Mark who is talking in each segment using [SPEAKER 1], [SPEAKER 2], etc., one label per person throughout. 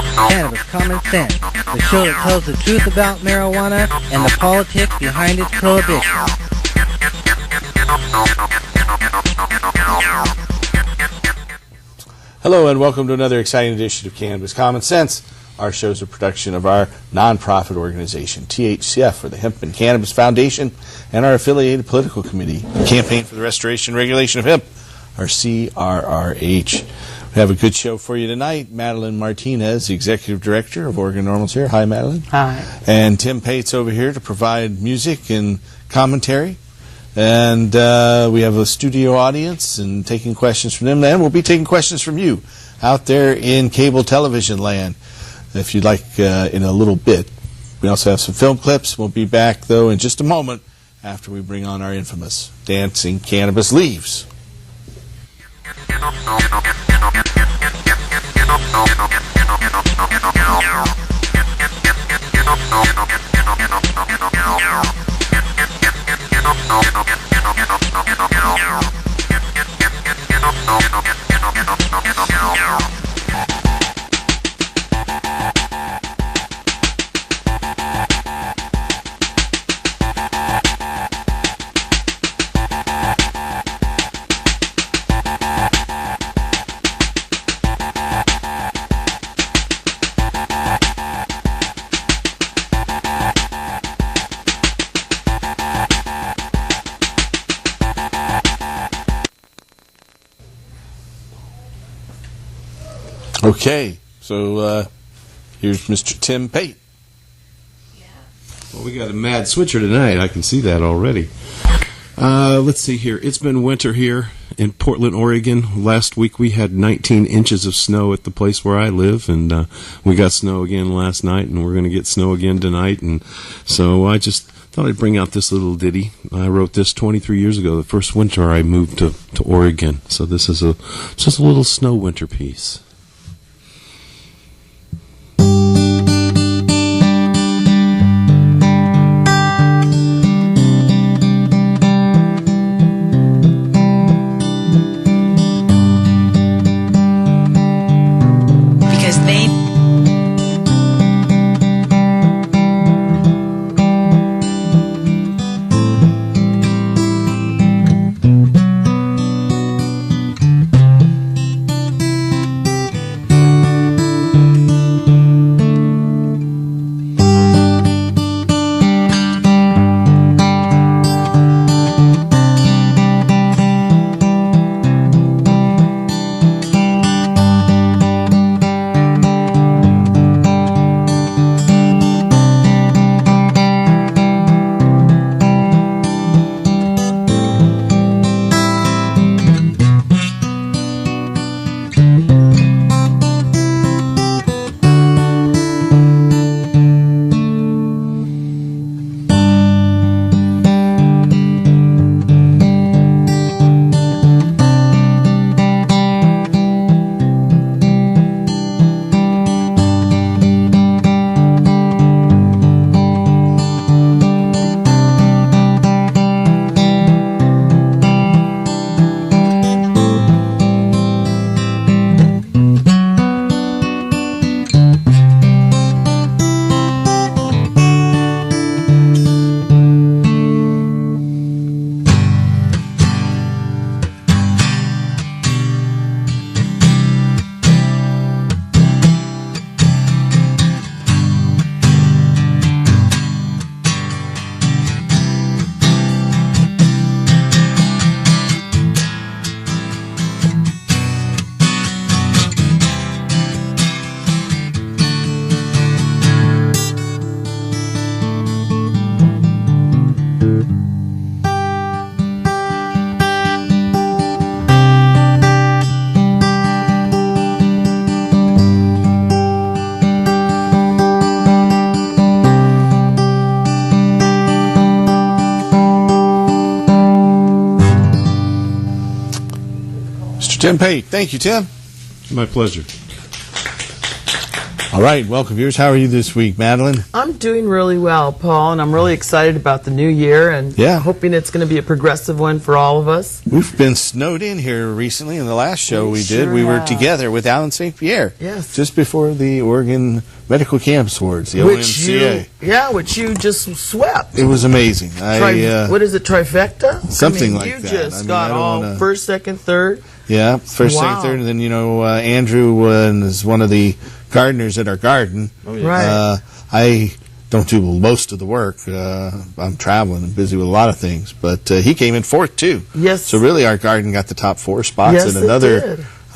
[SPEAKER 1] Cannabis Common Sense, the show that tells the truth about marijuana and the politics behind its prohibition.
[SPEAKER 2] Hello and welcome to another exciting edition of Cannabis Common Sense. Our show is a production of our nonprofit organization, THCF, or the Hemp and Cannabis Foundation, and our affiliated political committee, Campaign for the Restoration and Regulation of Hemp, or CRRH. We have a good show for you tonight. Madeline Martinez, the Executive Director of Oregon Normal's here. Hi, Madeline.
[SPEAKER 3] Hi.
[SPEAKER 2] And Tim Pate's over here to provide music and commentary. And we have a studio audience and taking questions from them. And we'll be taking questions from you out there in cable television land, if you'd like, in a little bit. We also have some film clips. We'll be back, though, in just a moment after we bring on our infamous Dancing Cannabis Leaves. Okay, so here's Mr. Tim Pate.
[SPEAKER 4] Yeah. Well, we got a mad switcher tonight. I can see that already. Let's see here. It's been winter here in Portland, Oregon. Last week we had 19 inches of snow at the place where I live, and we got snow again last night, and we're going to get snow again tonight. And so I just thought I'd bring out this little ditty. I wrote this 23 years ago, the first winter I moved to Oregon. So this is just a little snow winter piece.
[SPEAKER 2] Tim Pate. Thank you, Tim.
[SPEAKER 4] My pleasure.
[SPEAKER 2] All right, welcome viewers. How are you this week, Madeline?
[SPEAKER 3] I'm doing really well, Paul, and I'm really excited about the new year and hoping it's going to be a progressive one for all of us.
[SPEAKER 2] We've been snowed in here recently. In the last show we
[SPEAKER 3] sure
[SPEAKER 2] did, we were
[SPEAKER 3] have.
[SPEAKER 2] together with Alan St. Pierre.
[SPEAKER 3] Yes.
[SPEAKER 2] Just before the Oregon Medical Campus Awards, the OMCA.
[SPEAKER 3] Which you just swept.
[SPEAKER 2] It was amazing.
[SPEAKER 3] What is it, trifecta?
[SPEAKER 2] Something like
[SPEAKER 3] you
[SPEAKER 2] that.
[SPEAKER 3] You just got all first, second, third.
[SPEAKER 2] Yeah, first, second, third, and then, Andrew is one of the gardeners at our garden.
[SPEAKER 3] Oh, yeah. Right.
[SPEAKER 2] I don't do most of the work. I'm traveling and busy with a lot of things, but he came in fourth, too.
[SPEAKER 3] Yes.
[SPEAKER 2] So really our garden got the top 4 spots.
[SPEAKER 3] Yes,
[SPEAKER 2] and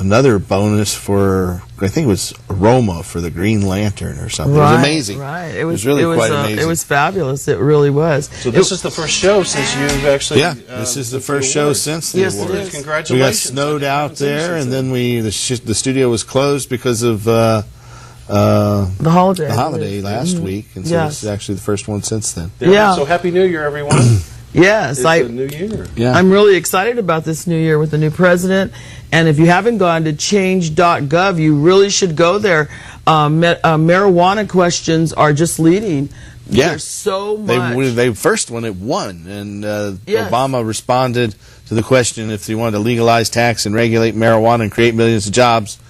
[SPEAKER 2] another bonus for, I think it was aroma for the Green Lantern or something.
[SPEAKER 3] Right,
[SPEAKER 2] it was amazing.
[SPEAKER 3] Right.
[SPEAKER 2] It was really quite amazing.
[SPEAKER 3] It was fabulous. It really was.
[SPEAKER 4] So this is the first show since you've actually...
[SPEAKER 2] Yeah, this is the first show since the
[SPEAKER 3] yes,
[SPEAKER 2] awards.
[SPEAKER 3] It is.
[SPEAKER 4] Congratulations.
[SPEAKER 2] We got snowed out there, and then the studio was closed because of the holiday last week, and so this is actually the first one since then.
[SPEAKER 3] Yeah.
[SPEAKER 4] So Happy New Year, everyone.
[SPEAKER 3] Yes,
[SPEAKER 4] it's a new year.
[SPEAKER 2] Yeah.
[SPEAKER 3] I'm really excited about this new year with the new president. And if you haven't gone to change.gov, you really should go there. Marijuana questions are just leading.
[SPEAKER 2] Yeah.
[SPEAKER 3] There's so much.
[SPEAKER 2] They first one it won, and Obama responded to the question if he wanted to legalize, tax, and regulate marijuana and create millions of jobs.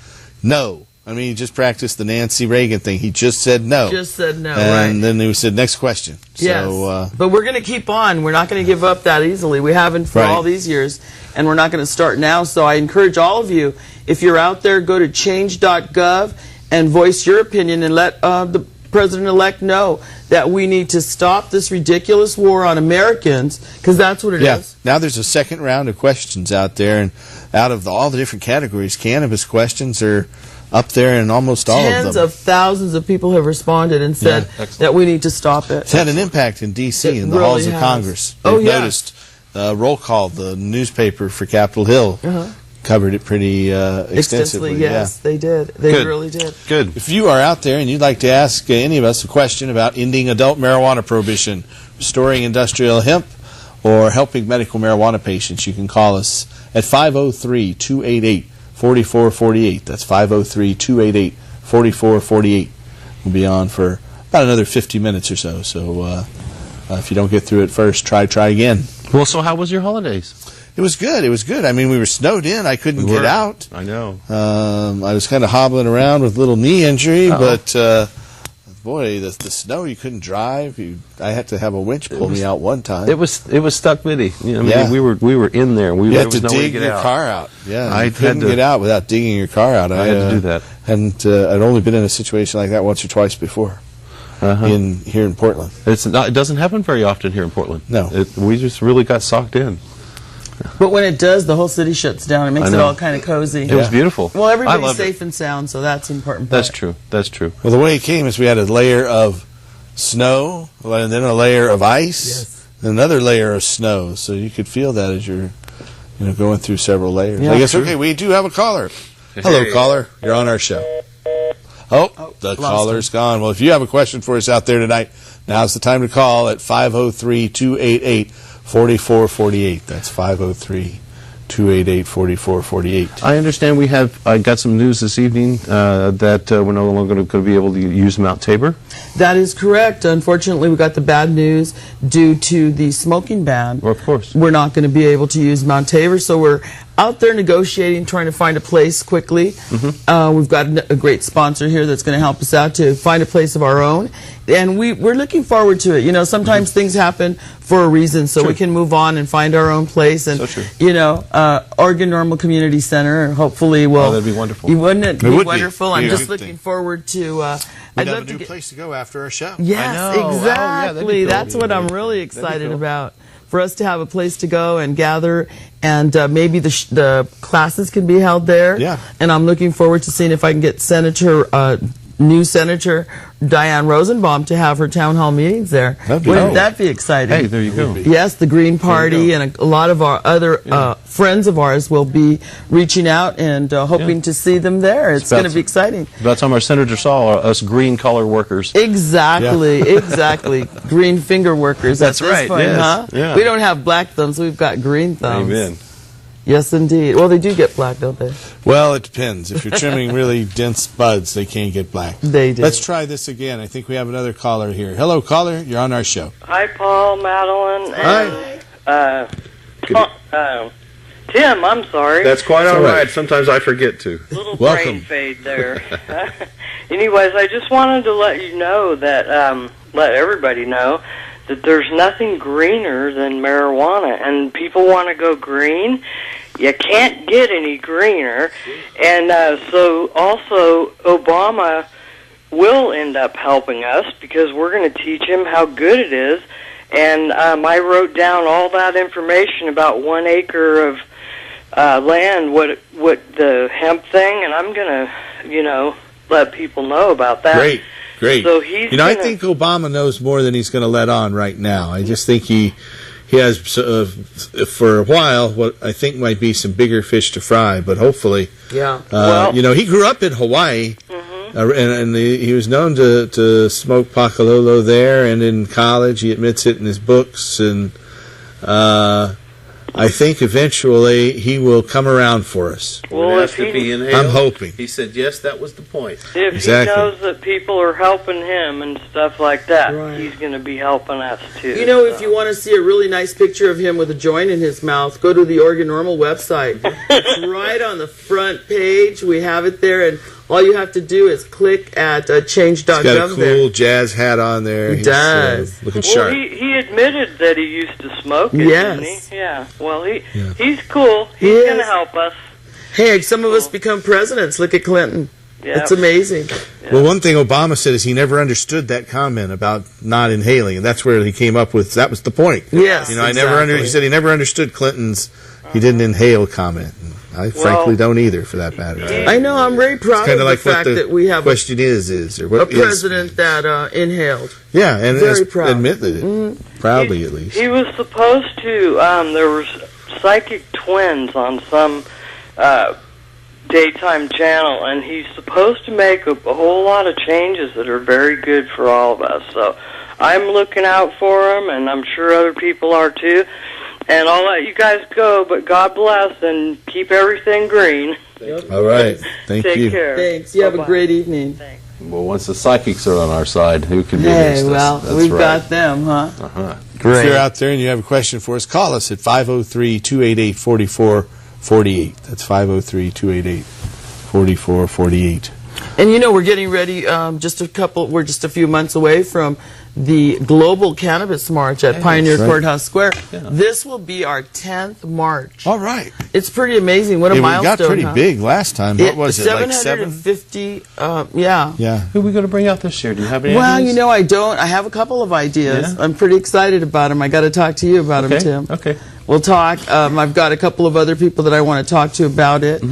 [SPEAKER 2] No. I mean, he just practiced the Nancy Reagan thing. He just said no.
[SPEAKER 3] Just said no,
[SPEAKER 2] and then he said, next question.
[SPEAKER 3] Yes.
[SPEAKER 2] So,
[SPEAKER 3] but we're going to keep on. We're not going to give up that easily. We haven't for all these years, and we're not going to start now. So I encourage all of you, if you're out there, go to change.gov and voice your opinion and let the president-elect know that we need to stop this ridiculous war on Americans, because that's what it is.
[SPEAKER 2] Now there's a second round of questions out there, and out of all the different categories, cannabis questions are up there in almost all of them.
[SPEAKER 3] Tens of thousands of people have responded and said that we need to stop it.
[SPEAKER 2] It's had an impact in D.C. in the halls of Congress. They've noticed. Roll Call, the newspaper for Capitol Hill, covered it pretty extensively.
[SPEAKER 3] Yes, they did. They really did.
[SPEAKER 2] Good. If you are out there and you'd like to ask any of us a question about ending adult marijuana prohibition, restoring industrial hemp, or helping medical marijuana patients, you can call us at 503-288-4448. That's 503-288-4448. We'll be on for about another 50 minutes or so. So if you don't get through it first, try again.
[SPEAKER 4] Well, so how was your holidays?
[SPEAKER 2] It was good. It was good. I mean, we were snowed in. I couldn't get out.
[SPEAKER 4] I know.
[SPEAKER 2] I was kind of hobbling around with a little knee injury, but boy, the snow, you couldn't drive. I had to have a winch pull me out one time.
[SPEAKER 4] It was stuck bitty. I mean, we were in there.
[SPEAKER 2] You had to dig your car out. Yeah, you couldn't get out without digging your car out.
[SPEAKER 4] I had to do that.
[SPEAKER 2] And I'd only been in a situation like that once or twice before. Here in Portland.
[SPEAKER 4] It doesn't happen very often here in Portland.
[SPEAKER 2] No.
[SPEAKER 4] We just really got socked in.
[SPEAKER 3] But when it does, the whole city shuts down. It makes it all kind of cozy.
[SPEAKER 4] It was beautiful.
[SPEAKER 3] Well, everybody's safe and sound, so that's the important part.
[SPEAKER 4] That's true. That's true.
[SPEAKER 2] Well, the way it came is we had a layer of snow, and then a layer of ice, and another layer of snow. So you could feel that as you're going through several layers. I guess, we do have a caller. Hello, caller. You're on our show. The caller's gone. Well, if you have a question for us out there tonight, now's the time to call at 503-288-4448. That's 503-288-4448.
[SPEAKER 4] I understand I got some news this evening that we're no longer going to be able to use Mount Tabor.
[SPEAKER 3] That is correct. Unfortunately, we got the bad news due to the smoking ban.
[SPEAKER 4] Well, of course.
[SPEAKER 3] We're not going to be able to use Mount Tabor, so we're out there negotiating, trying to find a place quickly. We've got a great sponsor here that's going to help us out to find a place of our own. And we're looking forward to it. Sometimes things happen for a reason, so we can move on and find our own place. And, Oregon Normal Community Center, hopefully will...
[SPEAKER 4] Oh, that'd be wonderful.
[SPEAKER 3] Wouldn't it be wonderful? I'm just looking forward to...
[SPEAKER 2] We'd have a new place to go after our show.
[SPEAKER 3] Yes, exactly. That's what I'm really excited about. For us to have a place to go and gather, and maybe the classes can be held there.
[SPEAKER 2] Yeah.
[SPEAKER 3] And I'm looking forward to seeing if I can get new Senator Diane Rosenbaum to have her town hall meetings there. Wouldn't that be exciting?
[SPEAKER 4] Hey, there you go.
[SPEAKER 3] Yes, the Green Party and a lot of our other friends of ours will be reaching out and hoping to see them there. It's going to be exciting.
[SPEAKER 4] That's how our Senator saw us green collar workers.
[SPEAKER 3] Exactly, exactly. Green finger workers.
[SPEAKER 4] That's right.
[SPEAKER 3] Point, huh?
[SPEAKER 4] Yeah.
[SPEAKER 3] We don't have black thumbs. We've got green thumbs.
[SPEAKER 4] Amen.
[SPEAKER 3] Yes, indeed. Well, they do get black, don't they?
[SPEAKER 2] Well, it depends. If you're trimming really dense buds, they can't get black.
[SPEAKER 3] They do.
[SPEAKER 2] Let's try this again. I think we have another caller here. Hello, caller. You're on our show.
[SPEAKER 5] Hi, Paul, Madeline, and Tim. I'm sorry.
[SPEAKER 4] That's quite all
[SPEAKER 2] all right.
[SPEAKER 4] right. Sometimes I forget to.
[SPEAKER 5] Little
[SPEAKER 2] Welcome.
[SPEAKER 5] brain fade there. Anyways, I just wanted to let you know that, let everybody know that there's nothing greener than marijuana, and people want to go green. You can't get any greener, and so also Obama will end up helping us because we're going to teach him how good it is. And I wrote down all that information about 1 acre of land, what the hemp thing, and I'm going to, let people know about that.
[SPEAKER 2] Great.
[SPEAKER 5] So he's
[SPEAKER 2] I think Obama knows more than he's going to let on right now. I just think he has, for a while, what I think might be some bigger fish to fry, but hopefully.
[SPEAKER 3] Yeah.
[SPEAKER 2] He grew up in Hawaii, and he was known to smoke pakalolo there, and in college he admits it in his books, and I think eventually he will come around for us.
[SPEAKER 5] Well, if
[SPEAKER 4] to be
[SPEAKER 5] he,
[SPEAKER 4] inhaled.
[SPEAKER 2] I'm hoping.
[SPEAKER 4] He said, yes, that was the point.
[SPEAKER 5] if
[SPEAKER 2] Exactly.
[SPEAKER 5] he knows that people are helping him and stuff like that,
[SPEAKER 3] Right.
[SPEAKER 5] he's going to be helping us too.
[SPEAKER 3] If you want to see a really nice picture of him with a joint in his mouth, go to the Oregon Normal website. It's right on the front page. We have it there, and all you have to do is click at change.gov.
[SPEAKER 2] He's got a cool
[SPEAKER 3] there.
[SPEAKER 2] jazz hat on there.
[SPEAKER 3] He
[SPEAKER 2] He's,
[SPEAKER 3] does.
[SPEAKER 2] looking
[SPEAKER 5] Well,
[SPEAKER 2] sharp.
[SPEAKER 5] he admitted that he used to smoke it,
[SPEAKER 3] Yes.
[SPEAKER 5] didn't he? Yeah. Well, he's cool.
[SPEAKER 3] He
[SPEAKER 5] He's
[SPEAKER 3] is.
[SPEAKER 5] going to help us.
[SPEAKER 3] Hey, some of us become presidents. Look at Clinton.
[SPEAKER 5] Yeah.
[SPEAKER 3] It's amazing.
[SPEAKER 2] Well, one thing Obama said is he never understood that comment about not inhaling, and that's where he came up with. That was the point.
[SPEAKER 3] Yes,
[SPEAKER 2] He said he never understood Clinton's "he didn't inhale" comment. And I frankly don't either, for that matter.
[SPEAKER 3] I know. I'm very proud of
[SPEAKER 2] Kind
[SPEAKER 3] the
[SPEAKER 2] of like what
[SPEAKER 3] fact
[SPEAKER 2] the
[SPEAKER 3] that we have
[SPEAKER 2] question is, or
[SPEAKER 3] a
[SPEAKER 2] what is.
[SPEAKER 3] president that inhaled.
[SPEAKER 2] Yeah, and
[SPEAKER 3] Very
[SPEAKER 2] has
[SPEAKER 3] proud.
[SPEAKER 2] admitted it proudly, at least.
[SPEAKER 5] He was supposed to. There was psychic twins on some daytime channel, and he's supposed to make a whole lot of changes that are very good for all of us. So I'm looking out for him, and I'm sure other people are too. And I'll let you guys go, but God bless and keep everything green.
[SPEAKER 2] All right, thank
[SPEAKER 5] Take
[SPEAKER 2] you.
[SPEAKER 5] care.
[SPEAKER 3] Thanks. You have a
[SPEAKER 5] Bye-bye.
[SPEAKER 3] great evening.
[SPEAKER 5] Thanks.
[SPEAKER 6] Well, once the psychics are on our side, who can be
[SPEAKER 3] Hey,
[SPEAKER 6] against
[SPEAKER 3] well,
[SPEAKER 6] us? That's
[SPEAKER 3] we've
[SPEAKER 6] right.
[SPEAKER 3] got them, huh?
[SPEAKER 2] If you're out there and you have a question for us, call us at 503-288-4448. That's 503-288-4448.
[SPEAKER 3] And we're getting ready. We're just a few months away from the Global Cannabis March at Pioneer
[SPEAKER 2] right.
[SPEAKER 3] Courthouse Square. This will be our 10th March.
[SPEAKER 2] All right.
[SPEAKER 3] It's pretty amazing. What a
[SPEAKER 2] We
[SPEAKER 3] milestone!
[SPEAKER 2] got pretty
[SPEAKER 3] huh?
[SPEAKER 2] big last time. What was it, like 7?
[SPEAKER 3] 750. Yeah.
[SPEAKER 2] Yeah.
[SPEAKER 6] Who are we going to bring out this year? Do you have any
[SPEAKER 3] Well,
[SPEAKER 6] ideas?
[SPEAKER 3] I don't. I have a couple of ideas.
[SPEAKER 6] Yeah?
[SPEAKER 3] I'm pretty excited about them. I got to talk to you about them, Tim.
[SPEAKER 6] Okay.
[SPEAKER 3] We'll talk. I've got a couple of other people that I want to talk to about it.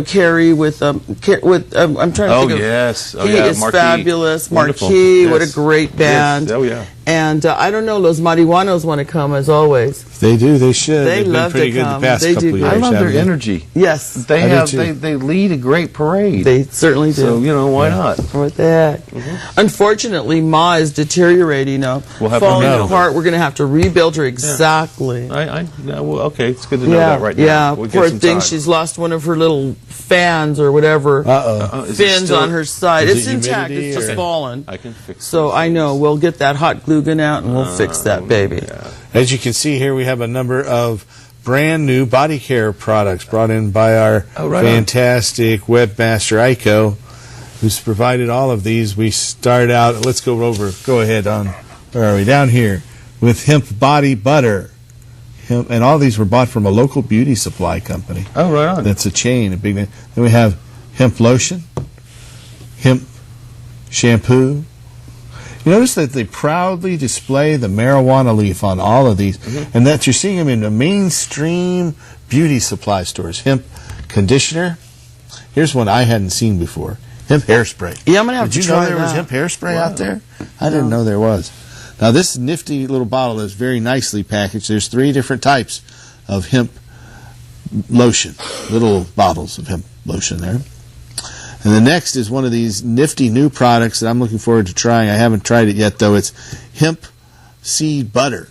[SPEAKER 3] Carrie with I'm trying to think of.
[SPEAKER 6] yes. Oh,
[SPEAKER 3] He
[SPEAKER 6] yeah.
[SPEAKER 3] is
[SPEAKER 6] Marquee.
[SPEAKER 3] fabulous.
[SPEAKER 6] Wonderful.
[SPEAKER 3] Marquee, what a
[SPEAKER 6] Yes.
[SPEAKER 3] great band.
[SPEAKER 6] Yes. Oh, yeah.
[SPEAKER 3] And I don't know, Los Marihuanos want to come as always.
[SPEAKER 2] They do. They should.
[SPEAKER 3] They
[SPEAKER 2] They've been
[SPEAKER 3] love
[SPEAKER 2] pretty
[SPEAKER 3] to
[SPEAKER 2] good
[SPEAKER 3] come.
[SPEAKER 2] the past
[SPEAKER 3] They
[SPEAKER 2] couple
[SPEAKER 3] do
[SPEAKER 2] of
[SPEAKER 3] great.
[SPEAKER 6] I
[SPEAKER 2] years.
[SPEAKER 6] love their
[SPEAKER 2] haven't they?
[SPEAKER 6] energy.
[SPEAKER 3] Yes,
[SPEAKER 6] They
[SPEAKER 2] I do
[SPEAKER 6] have.
[SPEAKER 2] too.
[SPEAKER 6] They lead a great parade.
[SPEAKER 3] they certainly do.
[SPEAKER 6] So why not?
[SPEAKER 3] What the heck? Unfortunately, Ma is deteriorating now.
[SPEAKER 6] We'll have to
[SPEAKER 3] falling
[SPEAKER 6] rebuild her.
[SPEAKER 3] apart. We're going to have to rebuild her exactly.
[SPEAKER 6] Well, okay. It's good to know
[SPEAKER 3] Yeah,
[SPEAKER 6] that right now.
[SPEAKER 3] yeah.
[SPEAKER 6] We'll get
[SPEAKER 3] Poor
[SPEAKER 6] some
[SPEAKER 3] thing,
[SPEAKER 6] time.
[SPEAKER 3] she's lost one of her little fans or whatever.
[SPEAKER 6] Is it
[SPEAKER 3] Fins
[SPEAKER 6] still-
[SPEAKER 3] on her side.
[SPEAKER 2] is
[SPEAKER 3] It's
[SPEAKER 2] it
[SPEAKER 3] intact.
[SPEAKER 2] humidity
[SPEAKER 3] It's just
[SPEAKER 2] or-
[SPEAKER 3] fallen.
[SPEAKER 6] I can fix.
[SPEAKER 3] So
[SPEAKER 6] those
[SPEAKER 3] I know
[SPEAKER 6] things.
[SPEAKER 3] we'll get that hot glue gun out and we'll fix that baby.
[SPEAKER 2] As you can see here, we have a number of brand new body care products brought in by our fantastic webmaster, Aiko, who's provided all of these. We start out, let's go ahead on, where are we? Down here with hemp body butter. And all these were bought from a local beauty supply company.
[SPEAKER 6] Oh, right on.
[SPEAKER 2] That's a chain, a big name. Then we have hemp lotion, hemp shampoo. You notice that they proudly display the marijuana leaf on all of these, and that you're seeing them in the mainstream beauty supply stores. Hemp conditioner. Here's one I hadn't seen before. Hemp hairspray.
[SPEAKER 3] Yeah, I'm going to have
[SPEAKER 2] Did
[SPEAKER 3] to
[SPEAKER 2] you know
[SPEAKER 3] try
[SPEAKER 2] there was
[SPEAKER 3] that.
[SPEAKER 2] hemp hairspray out there? I didn't know there was. Now, this nifty little bottle is very nicely packaged. There's 3 different types of hemp lotion, little bottles of hemp lotion there. And the next is one of these nifty new products that I'm looking forward to trying. I haven't tried it yet, though. It's hemp seed butter.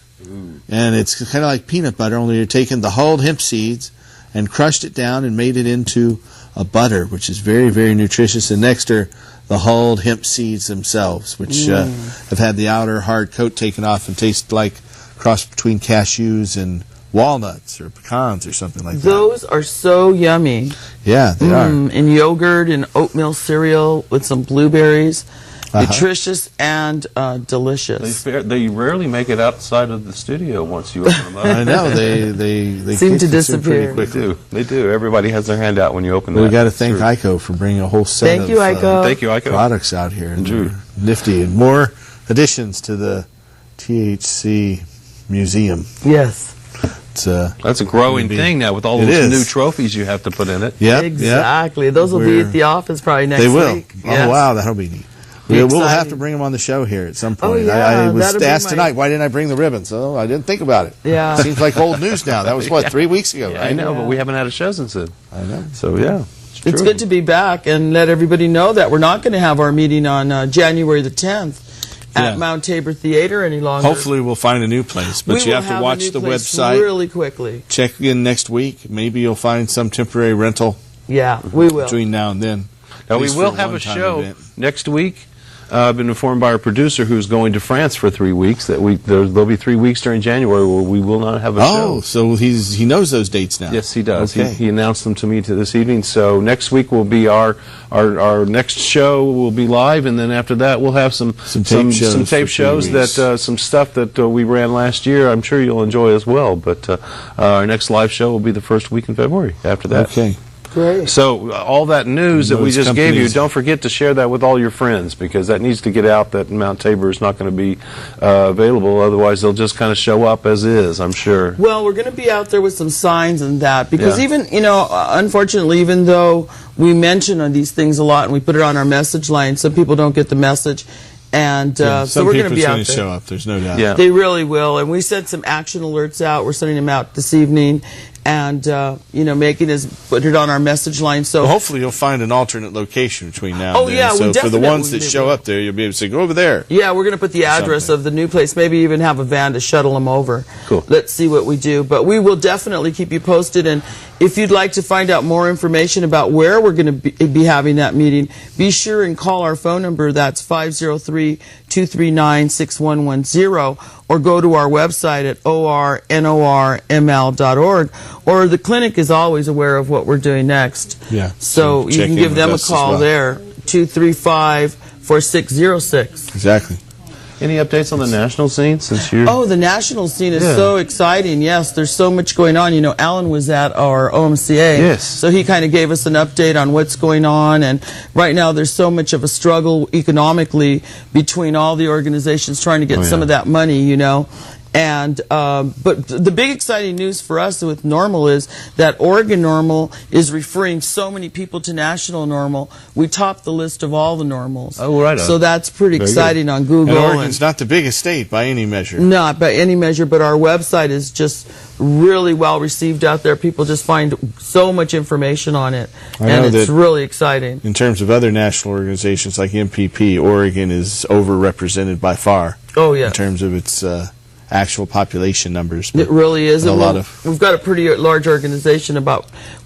[SPEAKER 2] And it's kind of like peanut butter, only you're taking the hulled hemp seeds and crushed it down and made it into a butter, which is very, very nutritious. And next are the hulled hemp seeds themselves, which have had the outer hard coat taken off and taste like cross between cashews and walnuts or pecans or something like that.
[SPEAKER 3] Those are so yummy.
[SPEAKER 2] Yeah, they are.
[SPEAKER 3] In yogurt and oatmeal cereal with some blueberries. Nutritious and delicious.
[SPEAKER 6] They rarely make it outside of the studio once you open them up.
[SPEAKER 2] I know, they
[SPEAKER 3] Seem to
[SPEAKER 2] consume
[SPEAKER 3] disappear.
[SPEAKER 2] pretty quickly.
[SPEAKER 6] They do. Everybody has their hand out when you open them.
[SPEAKER 2] We got to thank Ico for bringing a whole set
[SPEAKER 3] Thank you, Ico.
[SPEAKER 6] Thank you, Ico.
[SPEAKER 2] products out here. And
[SPEAKER 6] Drew.
[SPEAKER 2] they're nifty. And more additions to the THC Museum.
[SPEAKER 3] Yes.
[SPEAKER 2] It's,
[SPEAKER 6] That's a growing thing now with all
[SPEAKER 2] It
[SPEAKER 6] those
[SPEAKER 2] is.
[SPEAKER 6] new trophies you have to put in it.
[SPEAKER 2] Yep,
[SPEAKER 3] Exactly. Those will be
[SPEAKER 2] We're-
[SPEAKER 3] at the office probably next
[SPEAKER 2] They will.
[SPEAKER 3] week.
[SPEAKER 2] Oh,
[SPEAKER 3] Yes.
[SPEAKER 2] wow, that'll be neat.
[SPEAKER 3] Be
[SPEAKER 2] We'll have
[SPEAKER 3] exciting.
[SPEAKER 2] to bring them on the show here at some point.
[SPEAKER 3] Oh, yeah,
[SPEAKER 2] I was
[SPEAKER 3] that'll be
[SPEAKER 2] asked
[SPEAKER 3] my-
[SPEAKER 2] tonight, why didn't I bring the ribbons? Oh, I didn't think about it.
[SPEAKER 3] Yeah.
[SPEAKER 2] Seems like old news now. That was, what, 3 weeks ago,
[SPEAKER 6] Yeah,
[SPEAKER 2] right?
[SPEAKER 6] I know, but we haven't had a show since then.
[SPEAKER 2] I know.
[SPEAKER 6] So, yeah.
[SPEAKER 3] It's good to be back and let everybody know that we're not going to have our meeting on January the 10th
[SPEAKER 2] Yeah.
[SPEAKER 3] at Mount Tabor Theater any longer.
[SPEAKER 2] Hopefully we'll find a new place, but
[SPEAKER 3] we
[SPEAKER 2] you
[SPEAKER 3] will
[SPEAKER 2] have to
[SPEAKER 3] a
[SPEAKER 2] watch
[SPEAKER 3] new
[SPEAKER 2] the
[SPEAKER 3] place
[SPEAKER 2] website.
[SPEAKER 3] really quickly.
[SPEAKER 2] Check in next week. Maybe you'll find some temporary rental
[SPEAKER 3] Yeah, we will.
[SPEAKER 2] between now and then.
[SPEAKER 6] Now,
[SPEAKER 2] At
[SPEAKER 6] we
[SPEAKER 2] least
[SPEAKER 6] will
[SPEAKER 2] for a
[SPEAKER 6] have a
[SPEAKER 2] one-time
[SPEAKER 6] show
[SPEAKER 2] event.
[SPEAKER 6] next week. I've been informed by our producer who's going to France for 3 weeks that there'll be 3 weeks during January where we will not have a
[SPEAKER 2] Oh,
[SPEAKER 6] show.
[SPEAKER 2] so he knows those dates now.
[SPEAKER 6] Yes, he does.
[SPEAKER 2] Okay.
[SPEAKER 6] He announced them to me this evening. So next week will be our next show will be live, and then after that we'll have some
[SPEAKER 2] tape shows
[SPEAKER 6] some
[SPEAKER 2] for
[SPEAKER 6] tape
[SPEAKER 2] 3
[SPEAKER 6] shows
[SPEAKER 2] weeks.
[SPEAKER 6] that some stuff that we ran last year. I'm sure you'll enjoy as well. But our next live show will be the first week in February. After that.
[SPEAKER 2] Okay.
[SPEAKER 3] Great.
[SPEAKER 6] So all that news that we
[SPEAKER 2] Those
[SPEAKER 6] just gave you,
[SPEAKER 2] companies-
[SPEAKER 6] don't forget to share that with all your friends because that needs to get out that Mount Tabor is not going to be available. Otherwise, they'll just kind of show up as is, I'm sure.
[SPEAKER 3] Well, we're going to be out there with some signs and that because
[SPEAKER 6] Yeah.
[SPEAKER 3] even, unfortunately, even though we mention on these things a lot and we put it on our message line, some people don't get the message. And so
[SPEAKER 2] Some
[SPEAKER 3] we're going to
[SPEAKER 2] people's
[SPEAKER 3] be out
[SPEAKER 2] going to
[SPEAKER 3] there.
[SPEAKER 2] show up. There's no doubt.
[SPEAKER 6] Yeah.
[SPEAKER 3] They really will. And we sent some action alerts out. We're sending them out this evening. And, making us put it on our message line. So
[SPEAKER 2] Well, hopefully you'll find an alternate location between now
[SPEAKER 3] Oh,
[SPEAKER 2] and then.
[SPEAKER 3] yeah, we
[SPEAKER 2] so for the
[SPEAKER 3] definitely
[SPEAKER 2] ones that
[SPEAKER 3] will.
[SPEAKER 2] show up there, you'll be able to say, go over there.
[SPEAKER 3] yeah, we're going to put the address
[SPEAKER 2] Something.
[SPEAKER 3] of the new place, maybe even have a van to shuttle them over.
[SPEAKER 6] Cool.
[SPEAKER 3] Let's see what we do. But we will definitely keep you posted. And if you'd like to find out more information about where we're going to be having that meeting, be sure and call our phone number. That's 503-239-6110. Or go to our website at ornorml.org. Or the clinic is always aware of what we're doing next.
[SPEAKER 2] Yeah.
[SPEAKER 3] So you
[SPEAKER 2] check
[SPEAKER 3] can
[SPEAKER 2] in
[SPEAKER 3] give
[SPEAKER 2] with
[SPEAKER 3] them a
[SPEAKER 2] us as
[SPEAKER 3] call
[SPEAKER 2] well.
[SPEAKER 3] there, 235-4606.
[SPEAKER 2] Exactly.
[SPEAKER 6] Any updates on the national scene since you're...
[SPEAKER 3] Oh, the national scene is
[SPEAKER 6] Yeah.
[SPEAKER 3] so exciting. Yes, there's so much going on. Alan was at our OMCA.
[SPEAKER 6] Yes.
[SPEAKER 3] So he kind of gave us an update on what's going on. And right now there's so much of a struggle economically between all the organizations trying to get some of that money, And but the big exciting news for us with Normal is that Oregon Normal is referring so many people to National Normal. We top the list of all the normals.
[SPEAKER 6] Oh, right on.
[SPEAKER 3] So that's pretty
[SPEAKER 6] Very
[SPEAKER 3] exciting on
[SPEAKER 2] And
[SPEAKER 3] Google.
[SPEAKER 2] Oregon's not the biggest state by any measure.
[SPEAKER 3] Not by any measure, but our website is just really well received out there. People just find so much information on it,
[SPEAKER 2] I
[SPEAKER 3] and
[SPEAKER 2] know
[SPEAKER 3] it's
[SPEAKER 2] that-
[SPEAKER 3] really exciting.
[SPEAKER 2] In terms of other national organizations like MPP, Oregon is overrepresented by far
[SPEAKER 3] Oh yeah,
[SPEAKER 2] in terms of its actual population numbers.
[SPEAKER 3] it really is.
[SPEAKER 2] and a
[SPEAKER 3] And
[SPEAKER 2] lot
[SPEAKER 3] we're-
[SPEAKER 2] of-
[SPEAKER 3] we've got a pretty large organization.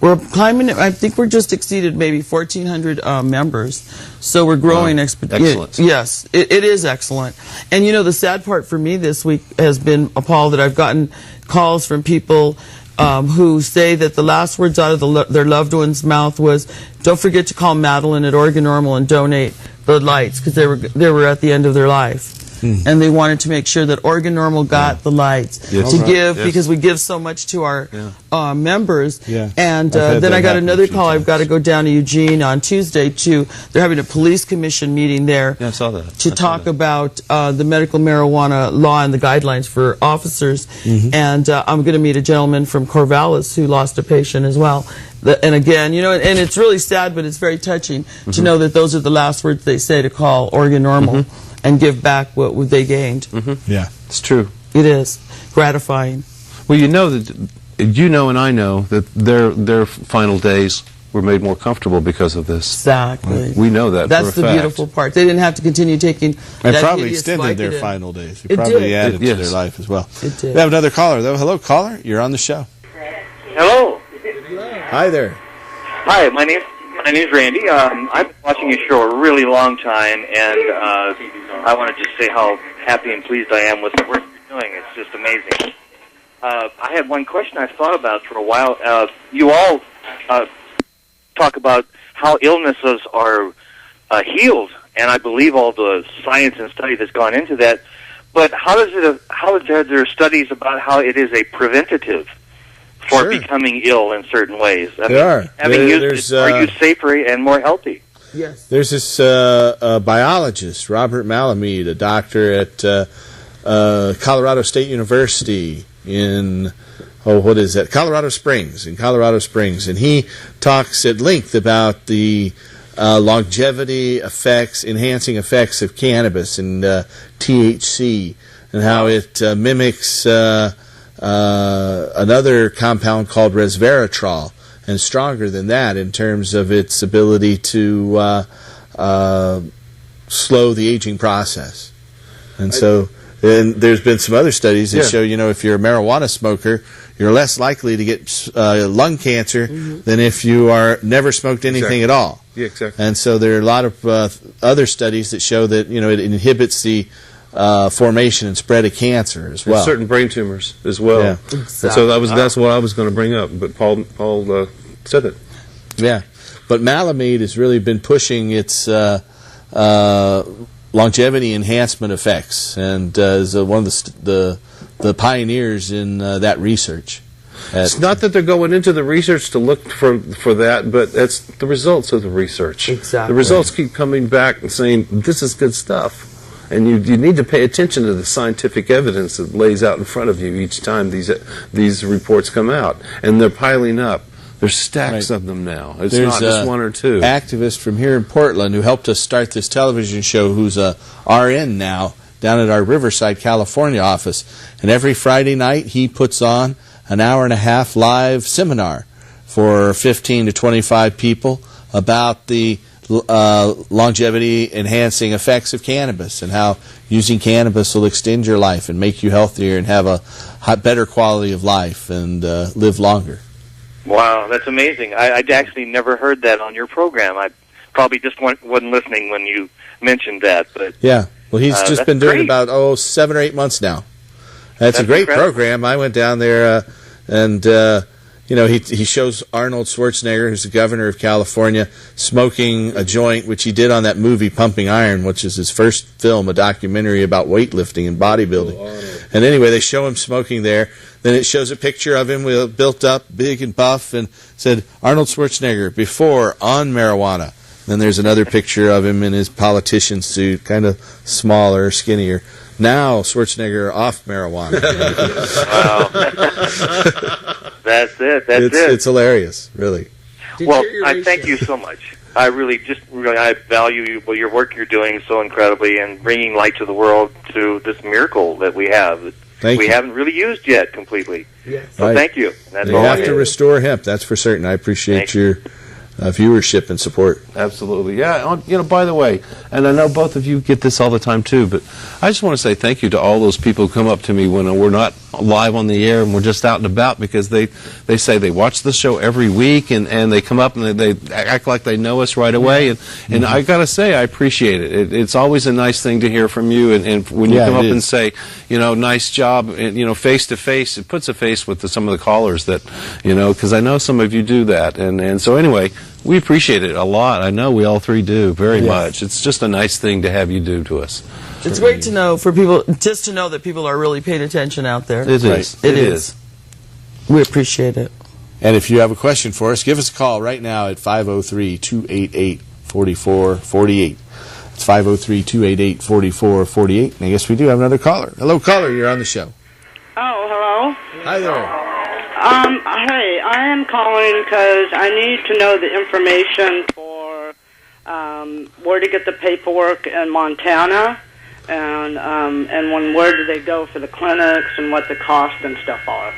[SPEAKER 3] We're climbing. I think we're just exceeded maybe 1,400 members. So we're growing
[SPEAKER 6] Excellent.
[SPEAKER 3] Yes, it is excellent. And the sad part for me this week has been, Paul, that I've gotten calls from people who say that the last words out of their loved one's mouth was, "Don't forget to call Madeline at Oregon Normal and donate the lights," because they were at the end of their life. And they wanted to make sure that Oregon Normal got the lights
[SPEAKER 6] Yes.
[SPEAKER 3] to
[SPEAKER 6] Right.
[SPEAKER 3] give
[SPEAKER 6] Yes.
[SPEAKER 3] because we give so much to our members.
[SPEAKER 2] Yeah.
[SPEAKER 3] And
[SPEAKER 2] I've had
[SPEAKER 3] then
[SPEAKER 2] that
[SPEAKER 3] I got
[SPEAKER 2] happen a
[SPEAKER 3] another
[SPEAKER 2] few
[SPEAKER 3] call. I've
[SPEAKER 2] times.
[SPEAKER 3] got to go down to Eugene on Tuesday they're having a police commission meeting there
[SPEAKER 6] Yeah, I saw that.
[SPEAKER 3] to talk about the medical marijuana law and the guidelines for officers. And I'm going to meet a gentleman from Corvallis who lost a patient as well. And again, and it's really sad, but it's very touching to know that those are the last words they say to call Oregon Normal and give back what they gained.
[SPEAKER 2] Yeah.
[SPEAKER 6] It's true.
[SPEAKER 3] It is gratifying.
[SPEAKER 6] Well, and I know that their final days were made more comfortable because of this.
[SPEAKER 3] Exactly.
[SPEAKER 6] We know that
[SPEAKER 3] That's
[SPEAKER 6] for a
[SPEAKER 3] the
[SPEAKER 6] fact.
[SPEAKER 3] beautiful part. They didn't have to continue taking
[SPEAKER 2] And
[SPEAKER 3] that
[SPEAKER 2] probably
[SPEAKER 3] hideous
[SPEAKER 2] extended their
[SPEAKER 3] Vicodin.
[SPEAKER 2] final days.
[SPEAKER 3] It
[SPEAKER 2] It probably
[SPEAKER 3] did.
[SPEAKER 2] added to
[SPEAKER 6] Yes.
[SPEAKER 2] their life as well.
[SPEAKER 3] It did.
[SPEAKER 2] We have another caller, though. Hello, caller. You're on the show.
[SPEAKER 5] Hello.
[SPEAKER 2] Hi there.
[SPEAKER 7] Hi, my name's Randy. I've been watching your show a really long time, and I want to just say how happy and pleased I am with the work you're doing. It's just amazing. I had one question I've thought about for a while. You all talk about how illnesses are healed, and I believe all the science and study that's gone into that. But how are there studies about how it is a preventative for becoming ill in certain ways? Having used it, are you safer and more healthy?
[SPEAKER 3] Yes.
[SPEAKER 2] There's this biologist, Robert Malamud, a doctor at Colorado State University in Colorado Springs, and he talks at length about the longevity effects, enhancing effects of cannabis and THC, and how it mimics another compound called resveratrol, and stronger than that in terms of its ability to slow the aging process. And and there's been some other studies that show, if you're a marijuana smoker, you're less likely to get lung cancer than if you never smoked anything at all.
[SPEAKER 4] Yeah, exactly.
[SPEAKER 2] And so there are a lot of other studies that show that it inhibits the formation and spread of cancer as well.
[SPEAKER 4] And certain brain tumors as well.
[SPEAKER 2] Yeah.
[SPEAKER 4] Exactly. So that's what I was going to bring up, but Paul said it.
[SPEAKER 2] Yeah, but Malamud has really been pushing its longevity enhancement effects, and is one of the pioneers in that research.
[SPEAKER 4] It's not that they're going into the research to look for that, but that's the results of the research.
[SPEAKER 3] Exactly.
[SPEAKER 4] The results keep coming back and saying, this is good stuff. And you need to pay attention to the scientific evidence that lays out in front of you each time these reports come out. And they're piling up. There's stacks of them now. It's not just one or two.
[SPEAKER 2] There's an activist from here in Portland who helped us start this television show who's a RN now down at our Riverside, California office. And every Friday night he puts on an hour-and-a-half live seminar for 15 to 25 people about the longevity-enhancing effects of cannabis and how using cannabis will extend your life and make you healthier and have a better quality of life and live longer.
[SPEAKER 7] Wow, that's amazing. I'd actually never heard that on your program. I probably just wasn't listening when you mentioned that. But
[SPEAKER 2] yeah, well, he's just been doing it about 7 or 8 months now. That's a great
[SPEAKER 7] incredible
[SPEAKER 2] program. I went down there and he shows Arnold Schwarzenegger, who's the governor of California, smoking a joint, which he did on that movie Pumping Iron, which is his first film, a documentary about weightlifting and bodybuilding. And anyway, they show him smoking there. Then it shows a picture of him built up, big and buff, and said, Arnold Schwarzenegger, before, on marijuana. Then there's another picture of him in his politician suit, kind of smaller, skinnier. Now, Schwarzenegger off marijuana.
[SPEAKER 7] Wow. That's it.
[SPEAKER 2] It's hilarious, really.
[SPEAKER 7] Well, I thank you so much. I I value your work you're doing so incredibly and bringing light to the world through this miracle that we have. We haven't really used yet completely. Yes. So thank you. That's all.
[SPEAKER 2] We have to restore hemp, that's for certain. I appreciate your viewership and support.
[SPEAKER 4] Absolutely. Yeah, by the way, and I know both of you get this all the time too, but I just want to say thank you to all those people who come up to me when we're not live on the air and we're just out and about, because they say they watch the show every week and they come up and they act like they know us right away, and I got to say I appreciate it. It's always a nice thing to hear from you, and when you come up and say, nice job, and face to face, it puts a face with some of the callers that, because I know some of you do that, and so anyway, we appreciate it a lot. I know we all three do very much. It's just a nice thing to have you do to us.
[SPEAKER 3] It's great to know for people, just to know that people are really paying attention out there.
[SPEAKER 4] It is.
[SPEAKER 3] It is. We appreciate it.
[SPEAKER 2] And if you have a question for us, give us a call right now at 503-288-4448. It's 503-288-4448. And I guess we do have another caller. Hello, caller. You're on the show.
[SPEAKER 8] Oh, hello.
[SPEAKER 2] Hi there.
[SPEAKER 8] Hey, I am calling because I need to know the information for where to get the paperwork in Montana, and where do they go for the clinics and what the cost and stuff are.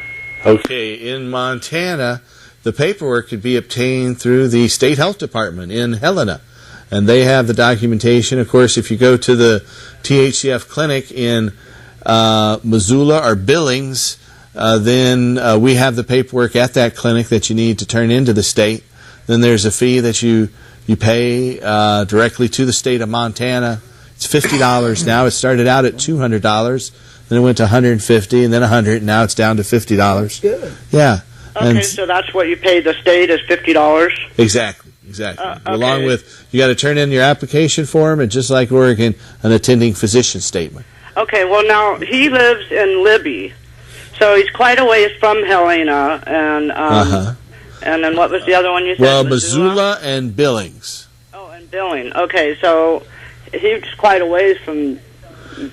[SPEAKER 2] Okay, in Montana, the paperwork could be obtained through the State Health Department in Helena, and they have the documentation. Of course, if you go to the THCF clinic in Missoula or Billings, then we have the paperwork at that clinic that you need to turn into the state. Then there's a fee that you pay directly to the state of Montana. It's $50 now. It started out at $200, then it went to $150, and then $100, and now it's down to $50.
[SPEAKER 3] Good.
[SPEAKER 2] Yeah.
[SPEAKER 8] Okay,
[SPEAKER 2] And
[SPEAKER 8] so that's what you pay the state is $50.
[SPEAKER 2] exactly. Okay. Along with, you got to turn in your application form, and just like Oregon, an attending physician statement.
[SPEAKER 8] Okay, well now he lives in Libby, so he's quite a ways from Helena, and and then what was the other one you said?
[SPEAKER 2] Well, Missoula and Billings.
[SPEAKER 8] Oh, and Billings. Okay, so he's quite a ways from.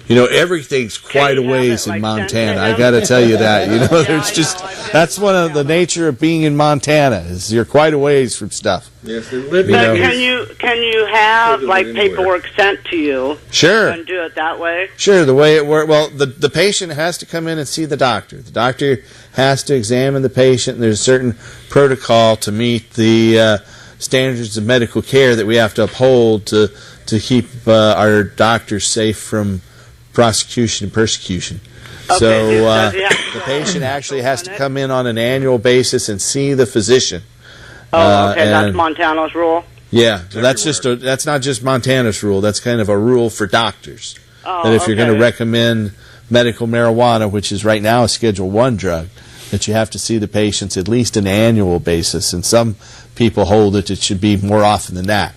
[SPEAKER 2] You know, everything's quite a
[SPEAKER 8] you have
[SPEAKER 2] ways
[SPEAKER 8] it,
[SPEAKER 2] in
[SPEAKER 8] like,
[SPEAKER 2] Montana.
[SPEAKER 8] 10
[SPEAKER 2] I got to tell you that. You know,
[SPEAKER 8] Yeah,
[SPEAKER 2] there's
[SPEAKER 8] I
[SPEAKER 2] just
[SPEAKER 8] know. I've been-
[SPEAKER 2] that's one of the nature of being in Montana is you're quite a ways from stuff.
[SPEAKER 4] Yes, they're living.
[SPEAKER 2] You know.
[SPEAKER 8] But can you have
[SPEAKER 4] Live
[SPEAKER 8] like
[SPEAKER 4] anywhere.
[SPEAKER 8] paperwork sent to you
[SPEAKER 2] Sure.
[SPEAKER 8] and do it that way?
[SPEAKER 2] Sure, the way it works, well, the patient has to come in and see the doctor. The doctor has to examine the patient, and there's a certain protocol to meet the standards of medical care that we have to uphold to keep our doctors safe from prosecution and persecution.
[SPEAKER 8] Okay,
[SPEAKER 2] So
[SPEAKER 8] does he have to
[SPEAKER 2] the
[SPEAKER 8] go
[SPEAKER 2] patient
[SPEAKER 8] to
[SPEAKER 2] actually
[SPEAKER 8] the
[SPEAKER 2] has to
[SPEAKER 8] clinic?
[SPEAKER 2] come in on an annual basis and see the physician.
[SPEAKER 8] Oh, okay, that's
[SPEAKER 2] and-
[SPEAKER 8] Montana's rule.
[SPEAKER 2] Yeah, so that's not just Montana's rule. That's kind of a rule for doctors.
[SPEAKER 8] Oh,
[SPEAKER 2] That if you're going to
[SPEAKER 8] okay.
[SPEAKER 2] recommend medical marijuana, which is right now a Schedule 1 drug, that you have to see the patients at least an annual basis. And some people hold it should be more often than that.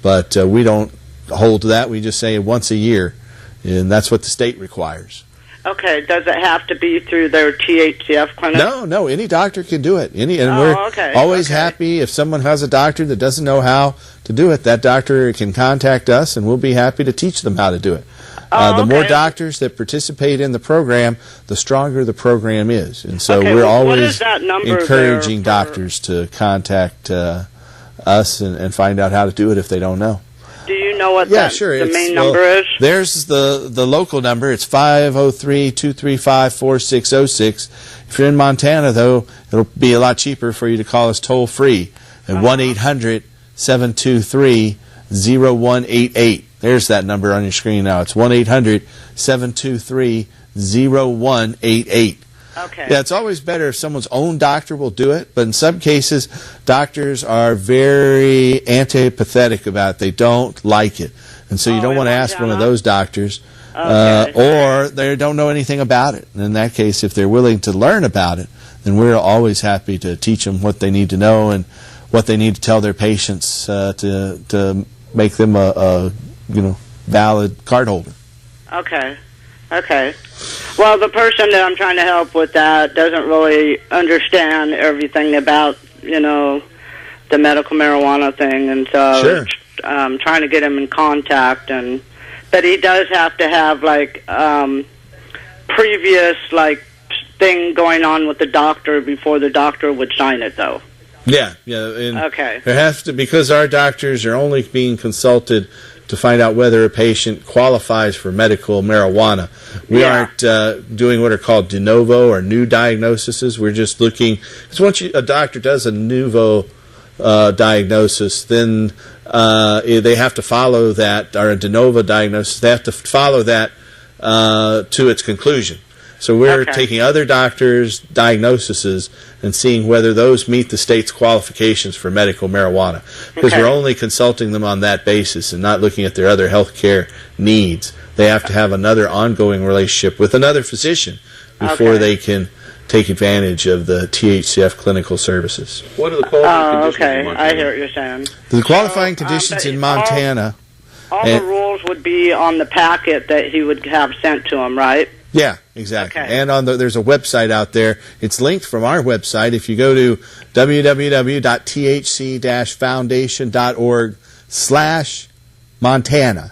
[SPEAKER 2] But we don't hold to that. We just say once a year, and that's what the state requires.
[SPEAKER 8] Okay, does it have to be through their THCF clinic?
[SPEAKER 2] No, any doctor can do it. And
[SPEAKER 8] Oh,
[SPEAKER 2] we're
[SPEAKER 8] okay,
[SPEAKER 2] always
[SPEAKER 8] okay.
[SPEAKER 2] happy if someone has a doctor that doesn't know how to do it. That doctor can contact us, and we'll be happy to teach them how to do it.
[SPEAKER 8] Oh,
[SPEAKER 2] The more
[SPEAKER 8] okay.
[SPEAKER 2] doctors that participate in the program, the stronger the program is. And so
[SPEAKER 8] Okay,
[SPEAKER 2] we're
[SPEAKER 8] well, what
[SPEAKER 2] always
[SPEAKER 8] is that number
[SPEAKER 2] encouraging
[SPEAKER 8] there for-
[SPEAKER 2] doctors to contact us and find out how to do it if they don't know.
[SPEAKER 8] Do you know what
[SPEAKER 2] Yeah, sure.
[SPEAKER 8] the
[SPEAKER 2] It's-
[SPEAKER 8] main
[SPEAKER 2] well,
[SPEAKER 8] number is?
[SPEAKER 2] There's the local number. It's 503-235-4606. If you're in Montana, though, it'll be a lot cheaper for you to call us toll free at 1-800-723-0188. There's that number on your screen now. It's 1-800-723-0188.
[SPEAKER 8] Okay.
[SPEAKER 2] Yeah, it's always better if someone's own doctor will do it, but in some cases, doctors are very antipathetic about it. They don't like it. And so you don't
[SPEAKER 8] in
[SPEAKER 2] want to ask one of
[SPEAKER 8] Montana?
[SPEAKER 2] those doctors,
[SPEAKER 8] Okay.
[SPEAKER 2] or they don't know anything about it. And in that case, if they're willing to learn about it, then we're always happy to teach them what they need to know and what they need to tell their patients to make them a valid cardholder.
[SPEAKER 8] Okay. Okay. Well, the person that I'm trying to help with that doesn't really understand everything about, the medical marijuana thing, and so
[SPEAKER 2] Sure.
[SPEAKER 8] I'm trying to get him in contact, but he does have to have previous thing going on with the doctor before the doctor would sign it, though.
[SPEAKER 2] Yeah. And
[SPEAKER 8] Okay.
[SPEAKER 2] there has to, because our doctors are only being consulted to find out whether a patient qualifies for medical marijuana. We
[SPEAKER 8] Yeah.
[SPEAKER 2] aren't doing what are called de novo or new diagnoses. We're just looking, because once a doctor does a nouveau diagnosis, then they have to follow that, or a de novo diagnosis, they have to follow that to its conclusion. So we're
[SPEAKER 8] Okay.
[SPEAKER 2] taking other doctors' diagnoses and seeing whether those meet the state's qualifications for medical marijuana. Because
[SPEAKER 8] Okay.
[SPEAKER 2] we're only consulting them on that basis and not looking at their other health care needs. They have to have another ongoing relationship with another physician before
[SPEAKER 8] Okay.
[SPEAKER 2] they can take advantage of the THCF clinical services.
[SPEAKER 4] What are the qualifying
[SPEAKER 8] Oh,
[SPEAKER 4] conditions in
[SPEAKER 8] okay.
[SPEAKER 4] Montana?
[SPEAKER 8] I hear what you're saying.
[SPEAKER 2] The qualifying
[SPEAKER 8] So,
[SPEAKER 2] conditions
[SPEAKER 8] but
[SPEAKER 2] in Montana...
[SPEAKER 8] All the
[SPEAKER 2] And-
[SPEAKER 8] rules would be on the packet that he would have sent to him, right?
[SPEAKER 2] Yeah, exactly.
[SPEAKER 8] Okay.
[SPEAKER 2] And there's a website out there. It's linked from our website. If you go to www.thc-foundation.org/Montana,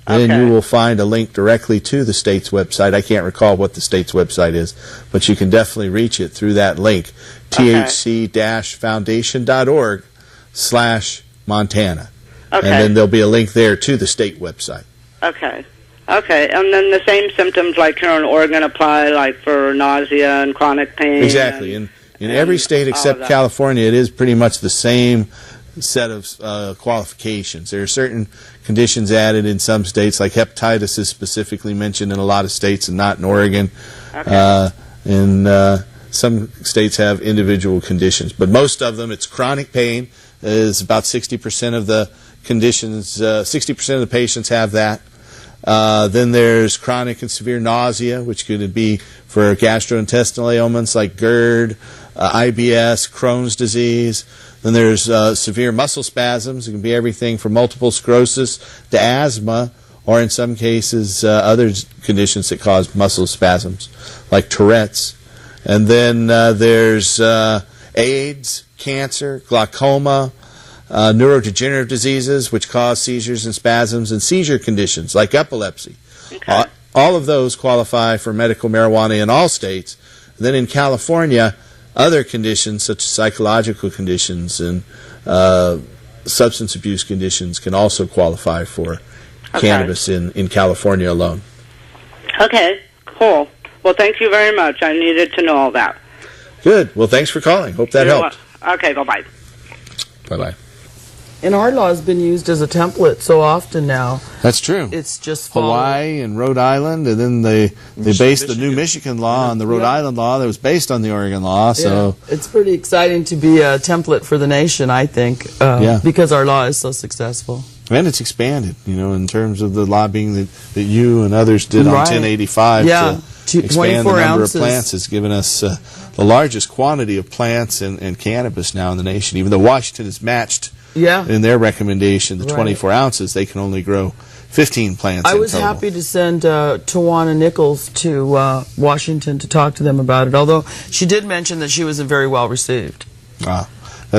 [SPEAKER 2] then
[SPEAKER 8] Okay.
[SPEAKER 2] you will find a link directly to the state's website. I can't recall what the state's website is, but you can definitely reach it through that link, thc-foundation.org/Montana.
[SPEAKER 8] Okay.
[SPEAKER 2] And then there'll be a link there to the state website.
[SPEAKER 8] Okay. Okay. And then the same symptoms like here in Oregon apply, like for nausea and chronic pain.
[SPEAKER 2] Exactly.
[SPEAKER 8] and-
[SPEAKER 2] In every state
[SPEAKER 8] all
[SPEAKER 2] except
[SPEAKER 8] of that.
[SPEAKER 2] California, it is pretty much the same set of qualifications. There are certain conditions added in some states, like hepatitis is specifically mentioned in a lot of states and not in Oregon.
[SPEAKER 8] Okay.
[SPEAKER 2] and some states have individual conditions. But most of them, it's chronic pain. Is about 60% of the conditions. 60% of the patients have that. Then there's chronic and severe nausea, which could be for gastrointestinal ailments like GERD, IBS, Crohn's disease. Then there's severe muscle spasms. It can be everything from multiple sclerosis to asthma, or in some cases other conditions that cause muscle spasms like Tourette's. And then there's AIDS, cancer, glaucoma, neurodegenerative diseases which cause seizures and spasms, and seizure conditions like epilepsy.
[SPEAKER 8] Okay.
[SPEAKER 2] All of those qualify for medical marijuana in all states. Then in California, other conditions such as psychological conditions and substance abuse conditions can also qualify for cannabis in California alone.
[SPEAKER 8] Okay, cool. Well, thank you very much. I needed to know all that.
[SPEAKER 2] Good. Well, thanks for calling. Hope that helped.
[SPEAKER 8] Okay, bye-bye.
[SPEAKER 2] Bye-bye.
[SPEAKER 3] And our law has been used as a template so often now.
[SPEAKER 2] That's true.
[SPEAKER 3] It's just
[SPEAKER 2] Hawaii and Rhode Island, and then they based the new Michigan law on the Rhode Island law that was based on the Oregon law. So
[SPEAKER 3] it's pretty exciting to be a template for the nation, I think, because our law is so successful.
[SPEAKER 2] And it's expanded, in terms of the lobbying that you and others did on 1085 to expand the number of plants. Has given us the largest quantity of plants and cannabis now in the nation. Even though Washington has matched in their recommendation, the 24 ounces, they can only grow 15 plants
[SPEAKER 3] I was happy to send Tawana Nichols to Washington to talk to them about it, although she did mention that she wasn't very well received.
[SPEAKER 2] That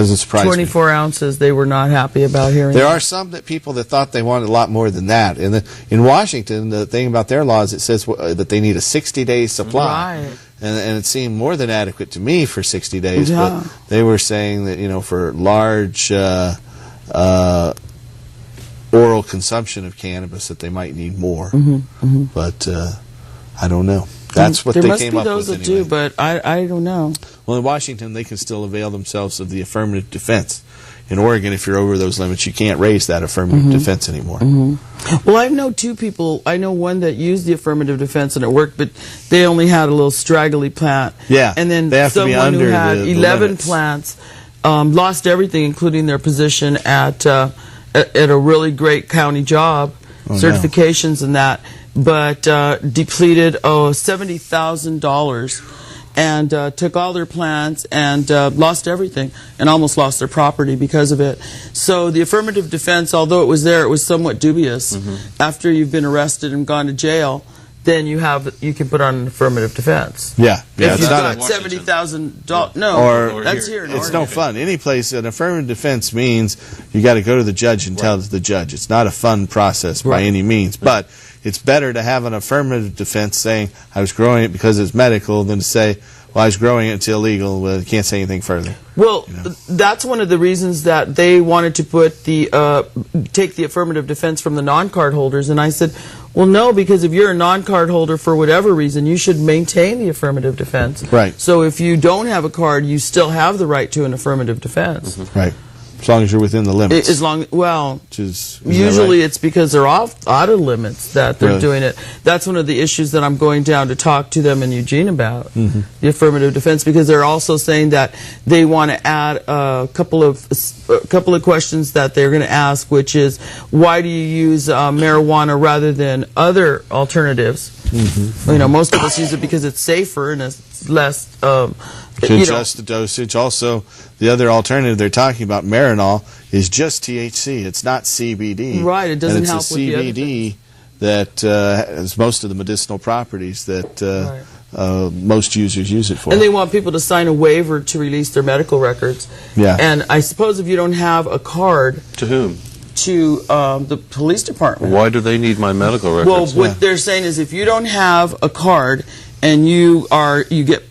[SPEAKER 2] doesn't surprise me.
[SPEAKER 3] 24 ounces, they were not happy about hearing.
[SPEAKER 2] There are some people that thought they wanted a lot more than that. In Washington, the thing about their laws, it says that they need a 60-day supply.
[SPEAKER 3] Right.
[SPEAKER 2] And it seemed more than adequate to me for 60 days. But they were saying that, for large oral consumption of cannabis, that they might need more. But I don't know. That's what they came up with. There must be those that do,
[SPEAKER 3] but I don't know.
[SPEAKER 2] Well, in Washington, they can still avail themselves of the affirmative defense. In Oregon, if you're over those limits, you can't raise that affirmative defense anymore.
[SPEAKER 3] Well, I know two people. I know one that used the affirmative defense and it worked, but they only had a little straggly plant.
[SPEAKER 2] Yeah,
[SPEAKER 3] and then
[SPEAKER 2] they have to be
[SPEAKER 3] someone
[SPEAKER 2] under
[SPEAKER 3] who had
[SPEAKER 2] the
[SPEAKER 3] 11
[SPEAKER 2] limits.
[SPEAKER 3] plants lost everything, including their position at a really great county job, certifications and that, but depleted $70,000 and took all their plants and lost everything and almost lost their property because of it. So the affirmative defense, although it was there, it was somewhat dubious. After you've been arrested and gone to jail, then you can put on an affirmative defense.
[SPEAKER 2] Yeah,
[SPEAKER 3] if you
[SPEAKER 2] not
[SPEAKER 3] got $70,000, no, that's here in
[SPEAKER 2] It's
[SPEAKER 3] Oregon.
[SPEAKER 2] no fun. Any place, an affirmative defense means you got to go to the judge and tell the judge. It's not a fun process by any means, but it's better to have an affirmative defense saying I was growing it because it's medical than to say, well, I was growing it, it's illegal, but I can't say anything further.
[SPEAKER 3] Well, that's one of the reasons that they wanted to put take the affirmative defense from the non-card holders, and I said, well, no, because if you're a non-card holder for whatever reason, you should maintain the affirmative defense.
[SPEAKER 2] Right.
[SPEAKER 3] So if you don't have a card, you still have the right to an affirmative defense.
[SPEAKER 2] Right. As long as you're within the limits.
[SPEAKER 3] Usually it's because they're out of limits that they're doing it. That's one of the issues that I'm going down to talk to them in Eugene about, the affirmative defense, because they're also saying that they want to add a couple of questions that they're going to ask, which is, why do you use marijuana rather than other alternatives? Most of us use it because it's safer and it's less...
[SPEAKER 2] to adjust the dosage. Also, the other alternative they're talking about, Marinol, is just THC. It's not CBD.
[SPEAKER 3] Right, it doesn't help
[SPEAKER 2] with
[SPEAKER 3] the other
[SPEAKER 2] CBD that has most of the medicinal properties that most users use it for.
[SPEAKER 3] And they want people to sign a waiver to release their medical records.
[SPEAKER 2] Yeah.
[SPEAKER 3] And I suppose if you don't have a card...
[SPEAKER 6] To whom?
[SPEAKER 3] To the police department.
[SPEAKER 6] Why do they need my medical records?
[SPEAKER 3] Well, what they're saying is if you don't have a card and you get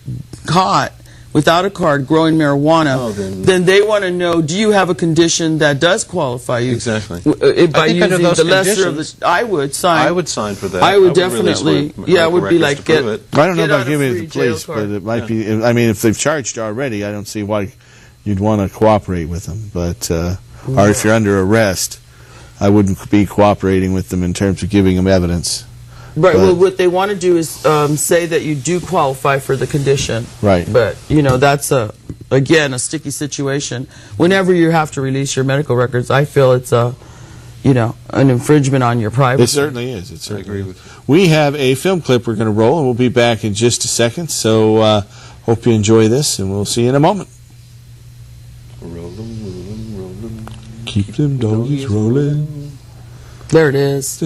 [SPEAKER 3] caught without a card growing marijuana, then they want to know, do you have a condition that does qualify you?
[SPEAKER 6] Exactly.
[SPEAKER 3] By using the lesser of the... I would sign
[SPEAKER 6] for that.
[SPEAKER 3] I would definitely... it would be like...
[SPEAKER 2] I don't know about giving it to the police, but it might be... I mean, if they've charged already, I don't see why you'd want to cooperate with them. But or if you're under arrest, I wouldn't be cooperating with them in terms of giving them evidence.
[SPEAKER 3] Right. Well, what they want to do is say that you do qualify for the condition.
[SPEAKER 2] Right.
[SPEAKER 3] But that's again a sticky situation. Whenever you have to release your medical records, I feel it's an infringement on your privacy.
[SPEAKER 2] It certainly is. It certainly is. We have a film clip we're going to roll, and we'll be back in just a second. So hope you enjoy this, and we'll see you in a moment. Rolling. Keep them doggies rolling.
[SPEAKER 3] There it is.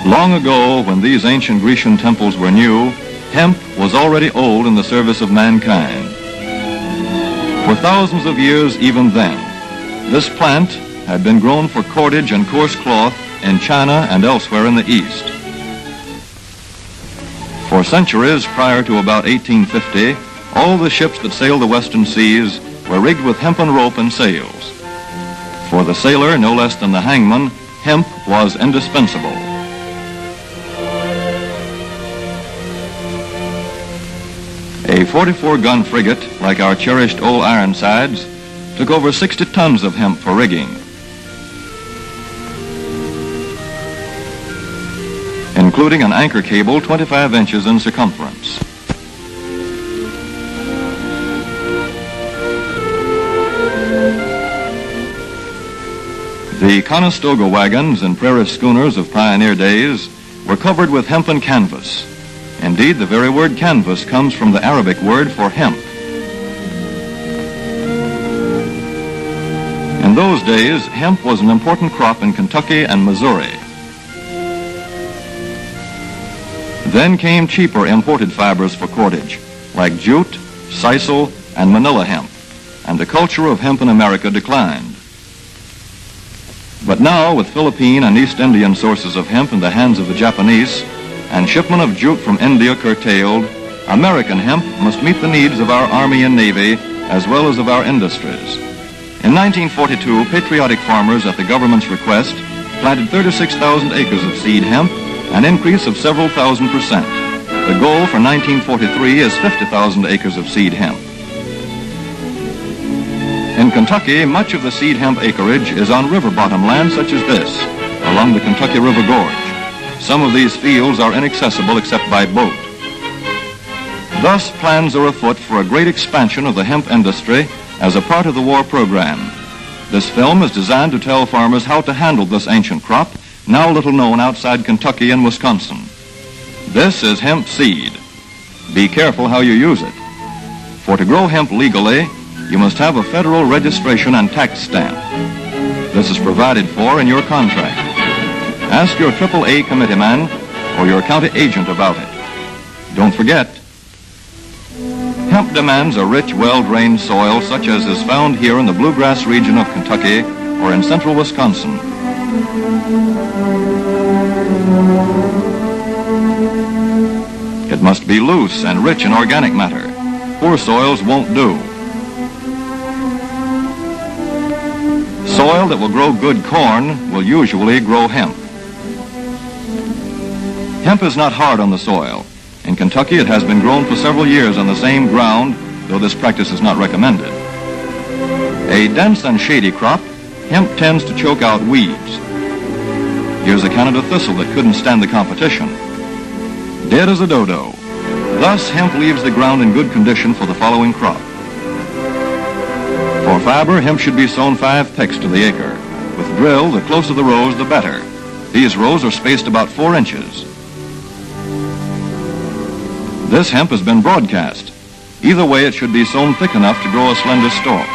[SPEAKER 9] Long ago, when these ancient Grecian temples were new, hemp was already old in the service of mankind. For thousands of years even then, this plant had been grown for cordage and coarse cloth in China and elsewhere in the East. For centuries prior to about 1850, all the ships that sailed the western seas were rigged with hempen rope and sails. For the sailor, no less than the hangman, hemp was indispensable. A 44-gun frigate, like our cherished old Ironsides, took over 60 tons of hemp for rigging. Including an anchor cable 25 inches in circumference. The Conestoga wagons and prairie schooners of pioneer days were covered with hempen canvas. Indeed, the very word canvas comes from the Arabic word for hemp. In those days, hemp was an important crop in Kentucky and Missouri. Then came cheaper imported fibers for cordage, like jute, sisal, and manila hemp, and the culture of hemp in America declined. But now, with Philippine and East Indian sources of hemp in the hands of the Japanese, and shipment of jute from India curtailed, American hemp must meet the needs of our Army and Navy as well as of our industries. In 1942, patriotic farmers at the government's request planted 36,000 acres of seed hemp, an increase of several thousand %. The goal for 1943 is 50,000 acres of seed hemp. In Kentucky, much of the seed hemp acreage is on river bottom land such as this, along the Kentucky River Gorge. Some of these fields are inaccessible except by boat. Thus, plans are afoot for a great expansion of the hemp industry as a part of the war program. This film is designed to tell farmers how to handle this ancient crop, now little known outside Kentucky and Wisconsin. This is hemp seed. Be careful how you use it. For to grow hemp legally, you must have a federal registration and tax stamp. This is provided for in your contract. Ask your AAA committeeman or your county agent about it. Don't forget, hemp demands a rich, well-drained soil such as is found here in the bluegrass region of Kentucky or in central Wisconsin. It must be loose and rich in organic matter. Poor soils won't do. Soil that will grow good corn will usually grow hemp. Hemp is not hard on the soil. In Kentucky, it has been grown for several years on the same ground, though this practice is not recommended. A dense and shady crop, hemp tends to choke out weeds. Here's a Canada thistle that couldn't stand the competition. Dead as a dodo. Thus, hemp leaves the ground in good condition for the following crop. For fiber, hemp should be sown 5 pecks to the acre. With drill, the closer the rows, the better. These rows are spaced about 4 inches. This hemp has been broadcast. Either way, it should be sown thick enough to grow a slender stalk.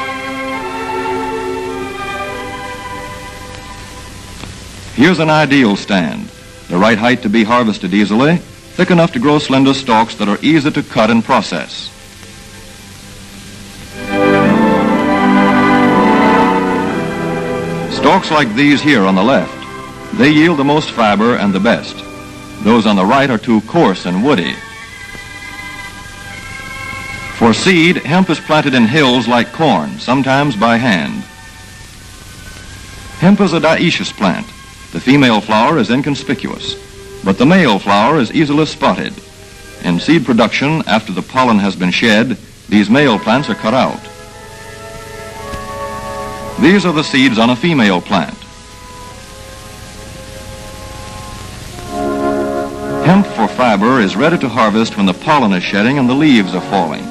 [SPEAKER 9] Here's an ideal stand. The right height to be harvested easily, thick enough to grow slender stalks that are easy to cut and process. Stalks like these here on the left, they yield the most fiber and the best. Those on the right are too coarse and woody. For seed, hemp is planted in hills like corn, sometimes by hand. Hemp is a dioecious plant. The female flower is inconspicuous, but the male flower is easily spotted. In seed production, after the pollen has been shed, these male plants are cut out. These are the seeds on a female plant. Hemp for fiber is ready to harvest when the pollen is shedding and the leaves are falling.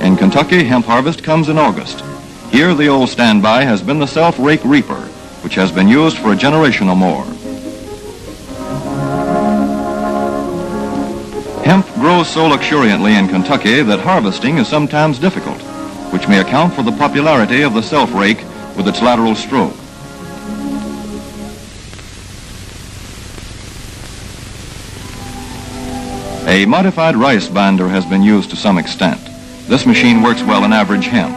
[SPEAKER 9] In Kentucky, hemp harvest comes in August. Here, the old standby has been the self-rake reaper, which has been used for a generation or more. Hemp grows so luxuriantly in Kentucky that harvesting is sometimes difficult, which may account for the popularity of the self-rake with its lateral stroke. A modified rice binder has been used to some extent. This machine works well in average hemp.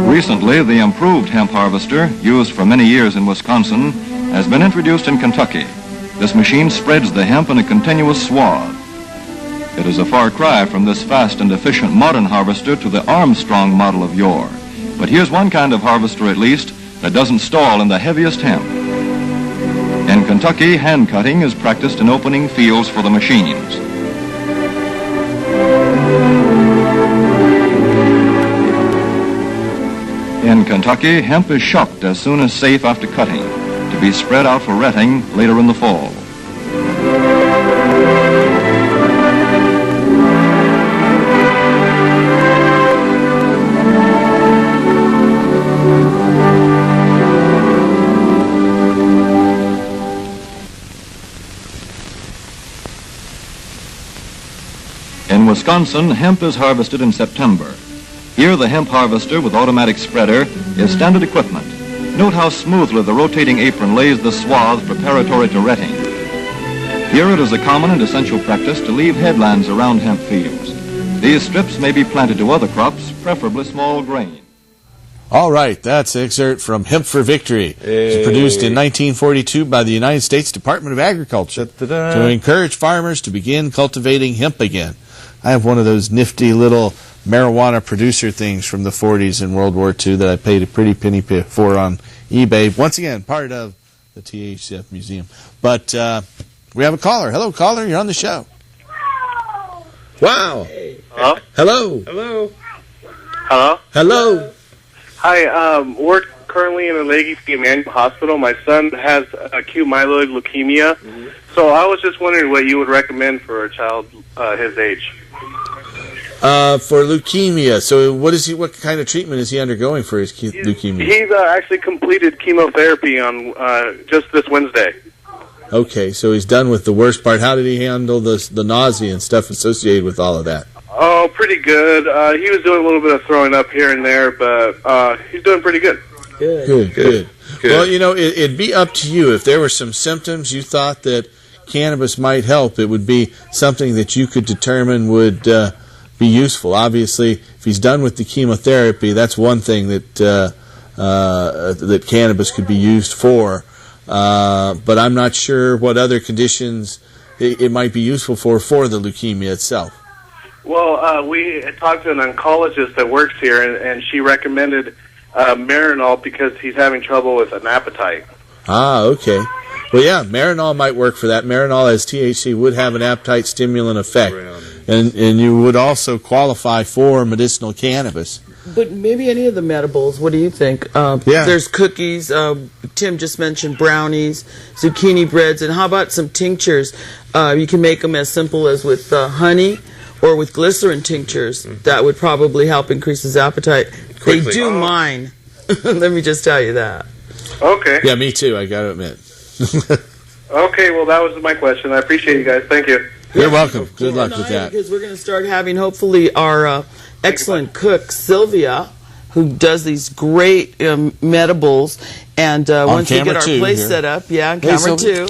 [SPEAKER 9] Recently, the improved hemp harvester, used for many years in Wisconsin, has been introduced in Kentucky. This machine spreads the hemp in a continuous swath. It is a far cry from this fast and efficient modern harvester to the Armstrong model of yore. But here's one kind of harvester, at least, that doesn't stall in the heaviest hemp. In Kentucky, hand cutting is practiced in opening fields for the machines. In Kentucky, hemp is shucked as soon as safe after cutting, to be spread out for retting later in the fall. In Wisconsin, hemp is harvested in September. Here, the hemp harvester with automatic spreader is standard equipment. Note how smoothly the rotating apron lays the swath preparatory to retting. Here it is a common and essential practice to leave headlands around hemp fields. These strips may be planted to other crops, preferably small grain.
[SPEAKER 2] All right, that's an excerpt from Hemp for Victory. It was produced in 1942 by the United States Department of Agriculture to encourage farmers to begin cultivating hemp again. I have one of those nifty little marijuana producer things from the 40s and World War II that I paid a pretty penny for on eBay. Once again, part of the THCF Museum. But we have a caller. Hello, caller. You're on the show. Wow.
[SPEAKER 10] Hello?
[SPEAKER 2] Hello.
[SPEAKER 10] Hello? Hello?
[SPEAKER 2] Hello.
[SPEAKER 10] Hi, we're currently in the Legacy Emmanuel Hospital. My son has acute myeloid leukemia. So I was just wondering what you would recommend for a child his age.
[SPEAKER 2] For leukemia. So what kind of treatment is he undergoing for his leukemia?
[SPEAKER 10] He's actually completed chemotherapy on just this Wednesday.
[SPEAKER 2] Okay, so he's done with the worst part. How did he handle the nausea and stuff associated with all of that?
[SPEAKER 10] Oh, pretty good. He was doing a little bit of throwing up here and there, but he's doing pretty good.
[SPEAKER 2] Good. Well, it'd be up to you. If there were some symptoms you thought that cannabis might help, it would be something that you could determine would be useful. Obviously, if he's done with the chemotherapy, that's one thing that that cannabis could be used for. But I'm not sure what other conditions it might be useful for the leukemia itself.
[SPEAKER 10] Well, we had talked to an oncologist that works here, and she recommended Marinol because he's having trouble with an appetite.
[SPEAKER 2] Ah, okay. Well, yeah, Marinol might work for that. Marinol as THC would have an appetite stimulant effect. And you would also qualify for medicinal cannabis.
[SPEAKER 3] But maybe any of the medibles. What do you think? There's cookies. Tim just mentioned brownies, zucchini breads, and how about some tinctures? You can make them as simple as with honey or with glycerin tinctures. That would probably help increase his appetite. Quickly. They do mine. Let me just tell you that.
[SPEAKER 10] Okay.
[SPEAKER 2] Yeah, me too, I got to admit.
[SPEAKER 10] Okay, well, that was my question. I appreciate you guys. Thank you.
[SPEAKER 2] You're welcome. Good luck with that.
[SPEAKER 3] Because we're going to start having, hopefully, our excellent cook, Sylvia, who does these great medibles. And once we get our place set up, on camera too.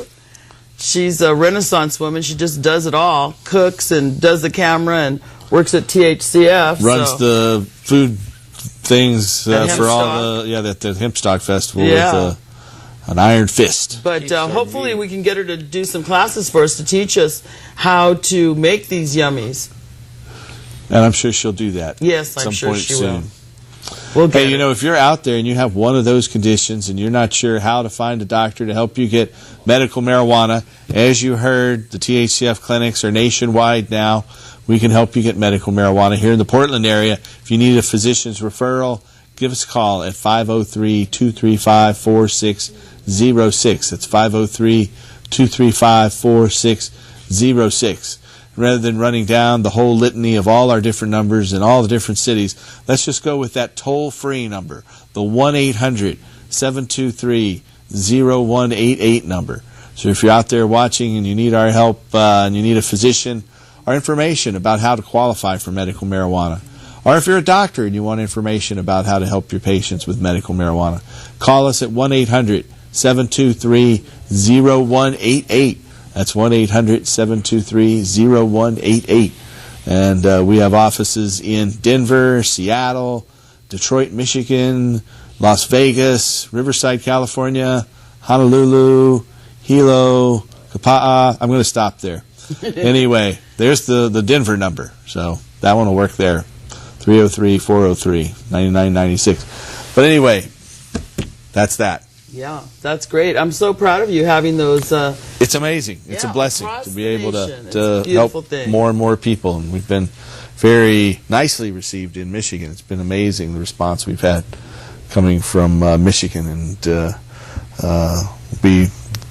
[SPEAKER 3] She's a Renaissance woman. She just does it all. Cooks and does the camera and works at THCF.
[SPEAKER 2] Runs the food things for all the Hempstock Festival with an iron fist.
[SPEAKER 3] But hopefully we can get her to do some classes for us to teach us how to make these yummies.
[SPEAKER 2] And I'm sure she'll do that.
[SPEAKER 3] Yes,
[SPEAKER 2] at
[SPEAKER 3] I'm
[SPEAKER 2] some
[SPEAKER 3] sure
[SPEAKER 2] point
[SPEAKER 3] she
[SPEAKER 2] soon.
[SPEAKER 3] will.
[SPEAKER 2] Hey, you know, if you're out there and you have one of those conditions and you're not sure how to find a doctor to help you get medical marijuana, as you heard, the THCF clinics are nationwide now. We can help you get medical marijuana here in the Portland area. If you need a physician's referral, give us a call at 503-235-4606. That's 503-235-4606. Rather than running down the whole litany of all our different numbers in all the different cities, let's just go with that toll-free number, the 1-800-723-0188 number. So if you're out there watching and you need our help and you need a physician, or information about how to qualify for medical marijuana, or if you're a doctor and you want information about how to help your patients with medical marijuana, call us at 1-800-723-0188. That's 1-800-723-0188. And we have offices in Denver, Seattle, Detroit, Michigan, Las Vegas, Riverside, California, Honolulu, Hilo, Kapa'a. I'm going to stop there. Anyway, there's the Denver number. So that one will work there. 303-403-9996. But anyway, that's that.
[SPEAKER 3] Yeah, that's great. I'm so proud of you having those.
[SPEAKER 2] It's amazing. It's a blessing to be able to help more and more people. And we've been very nicely received in Michigan. It's been amazing, the response we've had coming from Michigan. And we'll be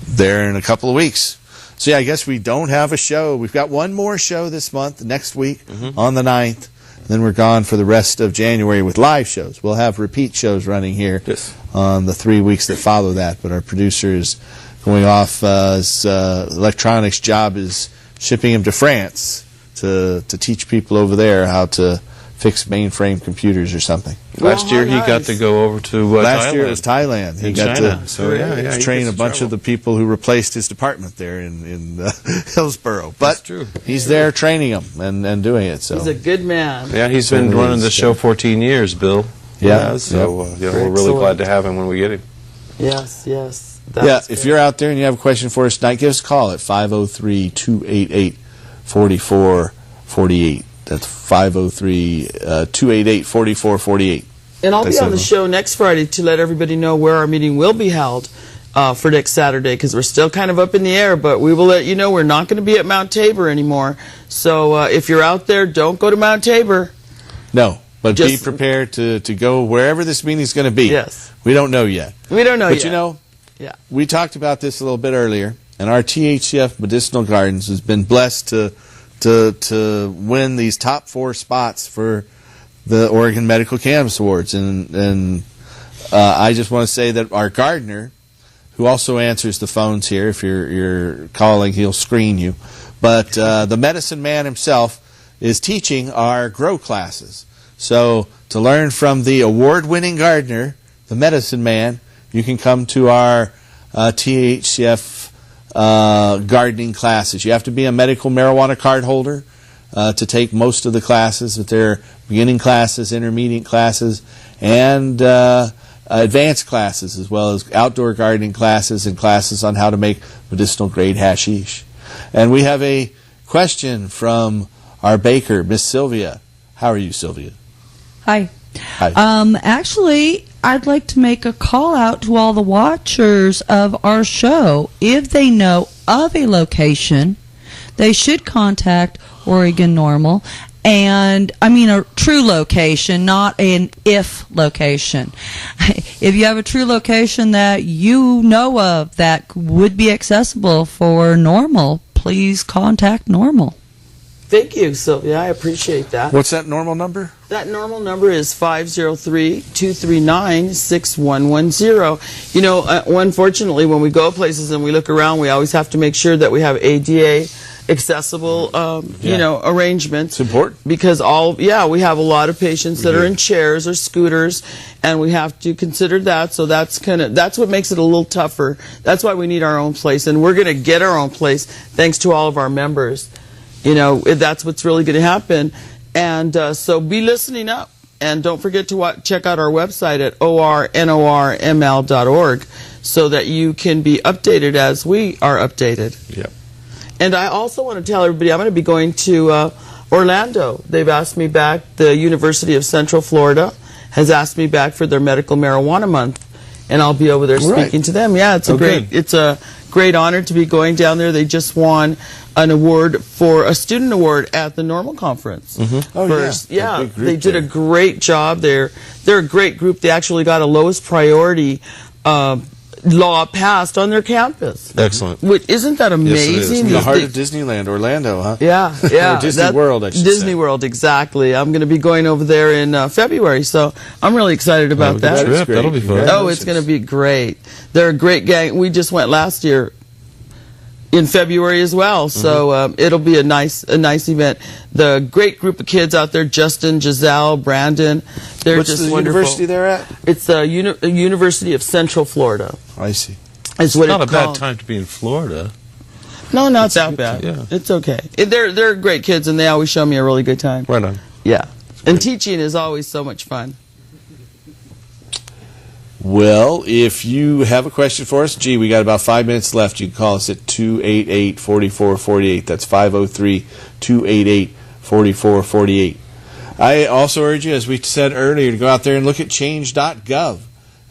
[SPEAKER 2] there in a couple of weeks. So, yeah, I guess we don't have a show. We've got one more show this month, next week, on the 9th. Then we're gone for the rest of January with live shows. We'll have repeat shows running here on the 3 weeks that follow that. But our producer is going off. His electronics job is shipping him to France to teach people over there how to fix mainframe computers or something.
[SPEAKER 6] Last year he got to go over to
[SPEAKER 2] last
[SPEAKER 6] Thailand.
[SPEAKER 2] year it was Thailand. He got
[SPEAKER 6] China.
[SPEAKER 2] to train a bunch of the people who replaced his department there in Hillsborough. But
[SPEAKER 6] That's true.
[SPEAKER 2] He's there training them and doing it. So
[SPEAKER 3] he's a good man.
[SPEAKER 6] Yeah, he's been running the show 14 years, Bill.
[SPEAKER 2] Yeah.
[SPEAKER 6] So we're really glad to have him when we get him.
[SPEAKER 3] Yes.
[SPEAKER 2] If you're out there and you have a question for us tonight, give us a call at 503-288-4448. That's 503-288-4448.
[SPEAKER 3] And I'll be on the show next Friday to let everybody know where our meeting will be held for next Saturday, because we're still kind of up in the air, but we will let you know we're not going to be at Mount Tabor anymore. So if you're out there, don't go to Mount Tabor.
[SPEAKER 2] No, but be prepared to go wherever this meeting is going to be.
[SPEAKER 3] Yes.
[SPEAKER 2] We don't know yet.
[SPEAKER 3] We don't know yet.
[SPEAKER 2] But you know, we talked about this a little bit earlier, and our THCF Medicinal Gardens has been blessed to win these top 4 spots for the Oregon Medical Cannabis Awards. And I just want to say that our gardener, who also answers the phones here, if you're calling, he'll screen you. But the medicine man himself is teaching our grow classes. So to learn from the award-winning gardener, the medicine man, you can come to our THCF gardening classes. You have to be a medical marijuana card holder to take most of the classes. But there are beginning classes, intermediate classes, and advanced classes, as well as outdoor gardening classes and classes on how to make medicinal grade hashish. And we have a question from our baker, Miss Sylvia. How are you, Sylvia?
[SPEAKER 11] Hi.
[SPEAKER 2] Hi.
[SPEAKER 11] Actually, I'd like to make a call out to all the watchers of our show. If they know of a location, they should contact Oregon Normal. And I mean a true location, not an if location. If you have a true location that you know of that would be accessible for Normal, please contact Normal.
[SPEAKER 3] Thank you, Sylvia. I appreciate that.
[SPEAKER 2] What's that normal number?
[SPEAKER 3] That normal number is 503-239-6110. You know, unfortunately, when we go places and we look around, we always have to make sure that we have ADA accessible, you know, arrangements.
[SPEAKER 2] It's important.
[SPEAKER 3] Because we have a lot of patients that are in chairs or scooters, and we have to consider that. So that's what makes it a little tougher. That's why we need our own place, and we're going to get our own place thanks to all of our members. You know, that's what's really going to happen. And so be listening up. And don't forget to check out our website at ornorml.org so that you can be updated as we are updated.
[SPEAKER 6] Yep.
[SPEAKER 3] And I also want to tell everybody I'm going to be going to Orlando. They've asked me back. The University of Central Florida has asked me back for their medical marijuana month, and I'll be over there speaking to them. Yeah, it's a great honor to be going down there. They just won an award for a student award at the Normal Conference.
[SPEAKER 2] Yeah,
[SPEAKER 3] they did a great job. They're a great group. They actually got a lowest priority law passed on their campus.
[SPEAKER 6] Excellent.
[SPEAKER 3] Isn't that amazing?
[SPEAKER 2] The heart of Disneyland, Orlando, huh?
[SPEAKER 3] Yeah, yeah.
[SPEAKER 2] Or Disney World, I should
[SPEAKER 3] Disney
[SPEAKER 2] say.
[SPEAKER 3] World, exactly. I'm going to be going over there in February, so I'm really excited about that.
[SPEAKER 6] Trip. That'll be fun.
[SPEAKER 3] Oh, it's going to be great. They're a great gang. We just went last year in February as well, so it'll be a nice event. The great group of kids out there, Justin, Giselle, Brandon, they're
[SPEAKER 2] What's
[SPEAKER 3] just
[SPEAKER 2] the
[SPEAKER 3] wonderful.
[SPEAKER 2] university they're at?
[SPEAKER 3] It's the University of Central Florida.
[SPEAKER 2] I see.
[SPEAKER 3] It's what
[SPEAKER 6] not
[SPEAKER 3] it's
[SPEAKER 6] a bad
[SPEAKER 3] called.
[SPEAKER 6] time to be in Florida.
[SPEAKER 3] No, not that bad.
[SPEAKER 6] Yeah.
[SPEAKER 3] It's okay. They're great kids, and they always show me a really good time.
[SPEAKER 6] Right on.
[SPEAKER 3] Yeah. And teaching is always so much fun.
[SPEAKER 2] Well, if you have a question for us, we got about 5 minutes left. You can call us at 288-4448. That's 503-288-4448. I also urge you, as we said earlier, to go out there and look at change.gov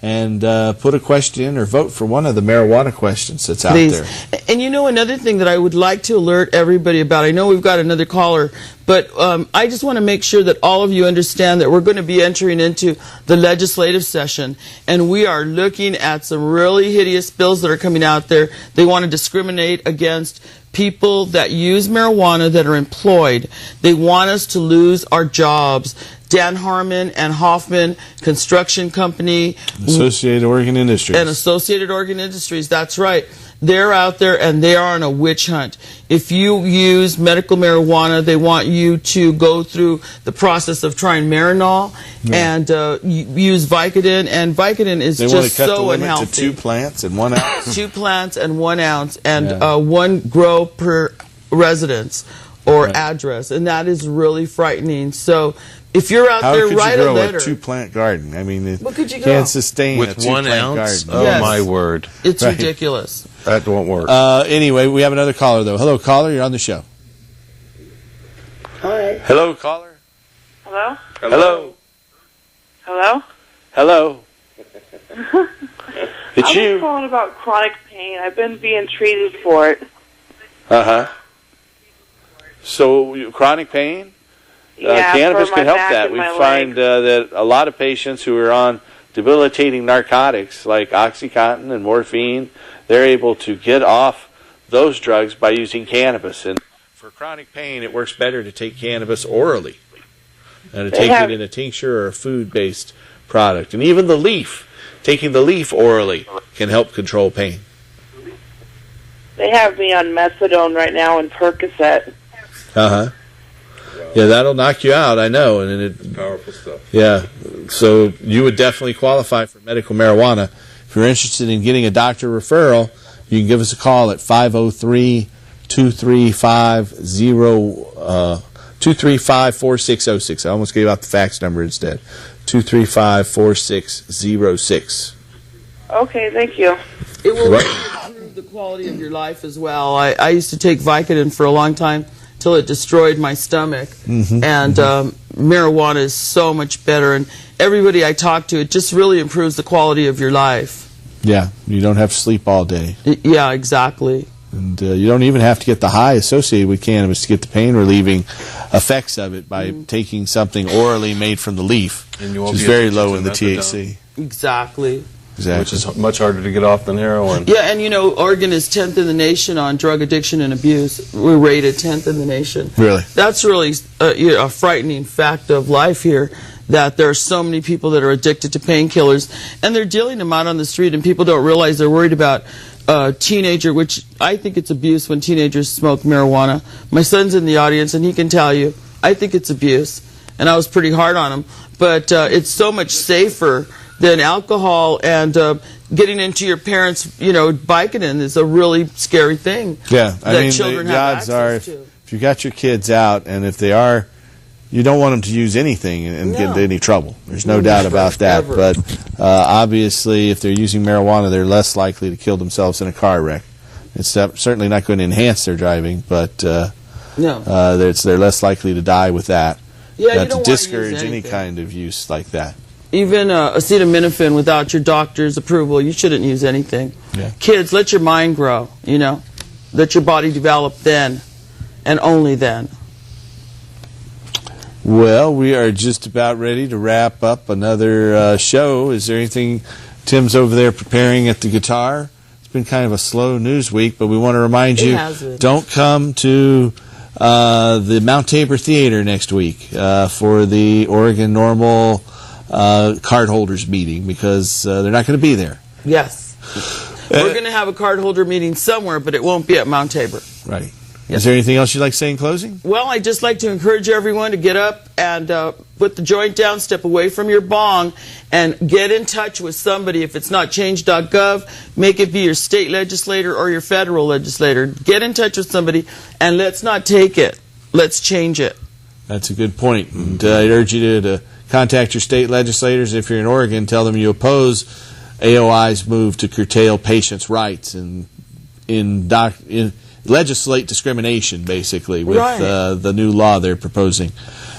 [SPEAKER 2] and put a question in or vote for one of the marijuana questions that's out there.
[SPEAKER 3] And you know, another thing that I would like to alert everybody about, I know we've got another caller, but I just want to make sure that all of you understand that we're going to be entering into the legislative session, and we are looking at some really hideous bills that are coming out there. They want to discriminate against people that use marijuana that are employed. They want us to lose our jobs. Dan Harmon and Hoffman Construction Company.
[SPEAKER 2] Associated Oregon Industries.
[SPEAKER 3] And Associated Oregon Industries, that's right. They're out there and they are on a witch hunt. If you use medical marijuana, they want you to go through the process of trying Marinol and use Vicodin. And Vicodin is just so unhealthy. They want to cut the limit
[SPEAKER 2] to 2 plants and 1 ounce.
[SPEAKER 3] 2 plants and 1 ounce and 1 grow per residence or address. And that is really frightening. So if you're out there, write a letter.
[SPEAKER 2] How could you grow a 2-plant garden? I mean, it
[SPEAKER 3] could you
[SPEAKER 2] can't sustain
[SPEAKER 6] with
[SPEAKER 2] a 2-plant
[SPEAKER 6] 1 ounce?
[SPEAKER 2] garden.
[SPEAKER 6] Oh, my word.
[SPEAKER 3] It's ridiculous.
[SPEAKER 6] That won't work.
[SPEAKER 2] Anyway, we have another caller, though. Hello, caller. You're on the show.
[SPEAKER 8] Hi.
[SPEAKER 2] Hello, caller.
[SPEAKER 8] Hello?
[SPEAKER 2] Hello.
[SPEAKER 8] Hello?
[SPEAKER 2] Hello. It's
[SPEAKER 8] I was calling about chronic pain. I've been being treated for it.
[SPEAKER 2] Uh-huh. So, chronic pain?
[SPEAKER 8] Yeah,
[SPEAKER 2] cannabis
[SPEAKER 8] for my
[SPEAKER 2] can help
[SPEAKER 8] back
[SPEAKER 2] that.
[SPEAKER 8] and
[SPEAKER 2] We
[SPEAKER 8] my
[SPEAKER 2] find that a lot of patients who are on debilitating narcotics like OxyContin and morphine, they're able to get off those drugs by using cannabis. And for chronic pain, it works better to take cannabis orally and to take it in a tincture or a food-based product. And even the leaf, taking the leaf orally can help control pain.
[SPEAKER 8] They have me on methadone right now and Percocet.
[SPEAKER 2] Uh-huh. Yeah, that'll knock you out, I know. And it
[SPEAKER 6] powerful stuff.
[SPEAKER 2] Yeah, so you would definitely qualify for medical marijuana. If you're interested in getting a doctor referral, you can give us a call at 503-235-4606. I almost gave out the fax number instead. 235-4606.
[SPEAKER 8] Okay, thank you.
[SPEAKER 3] It will improve the quality of your life as well. I used to take Vicodin for a long time till it destroyed my stomach. And marijuana is so much better. And everybody I talk to, it just really improves the quality of your life.
[SPEAKER 2] Yeah, you don't have to sleep all day.
[SPEAKER 3] Yeah, exactly.
[SPEAKER 2] And you don't even have to get the high associated with cannabis to get the pain-relieving effects of it by taking something orally made from the leaf, which is very low in the THC.
[SPEAKER 3] Exactly.
[SPEAKER 6] Which is much harder to get off than heroin.
[SPEAKER 3] Yeah, and you know, Oregon is 10th in the nation on drug addiction and abuse. We're rated 10th in the nation.
[SPEAKER 2] Really?
[SPEAKER 3] That's really a frightening fact of life here, that there are so many people that are addicted to painkillers, and they're dealing them out on the street, and people don't realize they're worried about teenager, which I think it's abuse when teenagers smoke marijuana. My son's in the audience, and he can tell you, I think it's abuse, and I was pretty hard on him, but it's so much safer than alcohol, and getting into your parents' Vicodin is a really scary thing.
[SPEAKER 2] Yeah, I mean,
[SPEAKER 3] children
[SPEAKER 2] the
[SPEAKER 3] have
[SPEAKER 2] odds are
[SPEAKER 3] access to.
[SPEAKER 2] if you got your kids out, and if they are you don't want them to use anything and get into any trouble. There's no
[SPEAKER 3] Never,
[SPEAKER 2] doubt about that.
[SPEAKER 3] ever.
[SPEAKER 2] But obviously, if they're using marijuana, they're less likely to kill themselves in a car wreck. It's certainly not going to enhance their driving, but they're less likely to die with that.
[SPEAKER 3] Yeah, you
[SPEAKER 2] to
[SPEAKER 3] don't
[SPEAKER 2] discourage
[SPEAKER 3] want to use
[SPEAKER 2] any
[SPEAKER 3] anything.
[SPEAKER 2] kind of use like that.
[SPEAKER 3] Even acetaminophen without your doctor's approval, you shouldn't use anything.
[SPEAKER 2] Yeah.
[SPEAKER 3] Kids, let your mind grow, let your body develop then and only then.
[SPEAKER 2] Well, we are just about ready to wrap up another show. Is there anything? Tim's over there preparing at the guitar. It's been kind of a slow news week, but we want to remind you, don't come to the Mount Tabor Theater next week for the Oregon Normal cardholders meeting, because they're not going to be there.
[SPEAKER 3] Yes. We're going to have a cardholder meeting somewhere, but it won't be at Mount Tabor.
[SPEAKER 2] Right. Is there anything else you'd like to say in closing?
[SPEAKER 3] Well, I'd just like to encourage everyone to get up and put the joint down, step away from your bong, and get in touch with somebody. If it's not change.gov, make it be your state legislator or your federal legislator. Get in touch with somebody, and let's not take it. Let's change it.
[SPEAKER 2] That's a good point. And I'd urge you to contact your state legislators. If you're in Oregon, tell them you oppose AOI's move to curtail patients' rights and legislate discrimination, basically, with the new law they're proposing.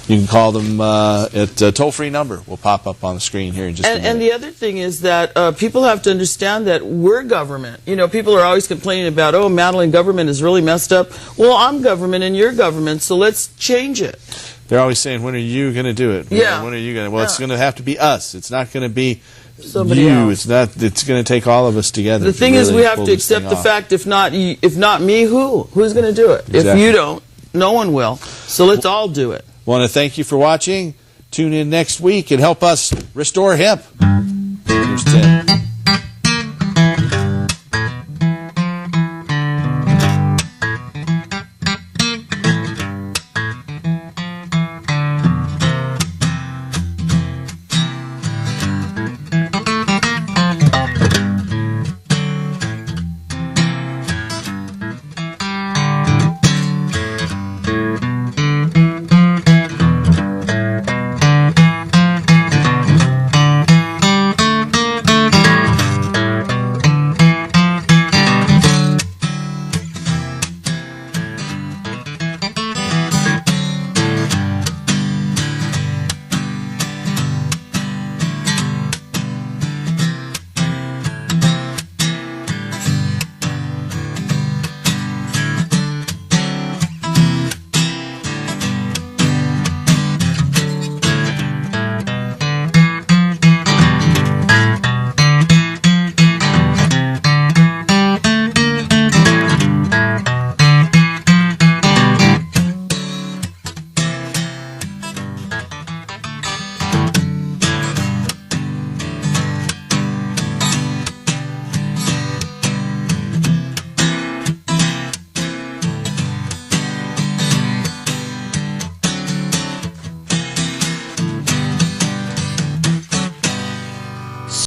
[SPEAKER 2] You can call them at a toll-free number. Will pop up on the screen here in just a minute.
[SPEAKER 3] And the other thing is that people have to understand that we're government. People are always complaining about, oh, Madeline, government is really messed up. Well, I'm government and you're government, so let's change it.
[SPEAKER 2] They're always saying, when are you going to do it?
[SPEAKER 3] Yeah.
[SPEAKER 2] When are you going to? Well, it's going to have to be us. It's not going to be
[SPEAKER 3] somebody
[SPEAKER 2] you.
[SPEAKER 3] else.
[SPEAKER 2] It's going to take all of us together.
[SPEAKER 3] The thing is,
[SPEAKER 2] really
[SPEAKER 3] we have
[SPEAKER 2] pull
[SPEAKER 3] to
[SPEAKER 2] this thing
[SPEAKER 3] accept the
[SPEAKER 2] off.
[SPEAKER 3] fact, if not me, who? Who's going to do it? If
[SPEAKER 2] Exactly.
[SPEAKER 3] you don't, no one will. So let's all do it.
[SPEAKER 2] Want to thank you for watching. Tune in next week and help us restore hemp. Here's Tim.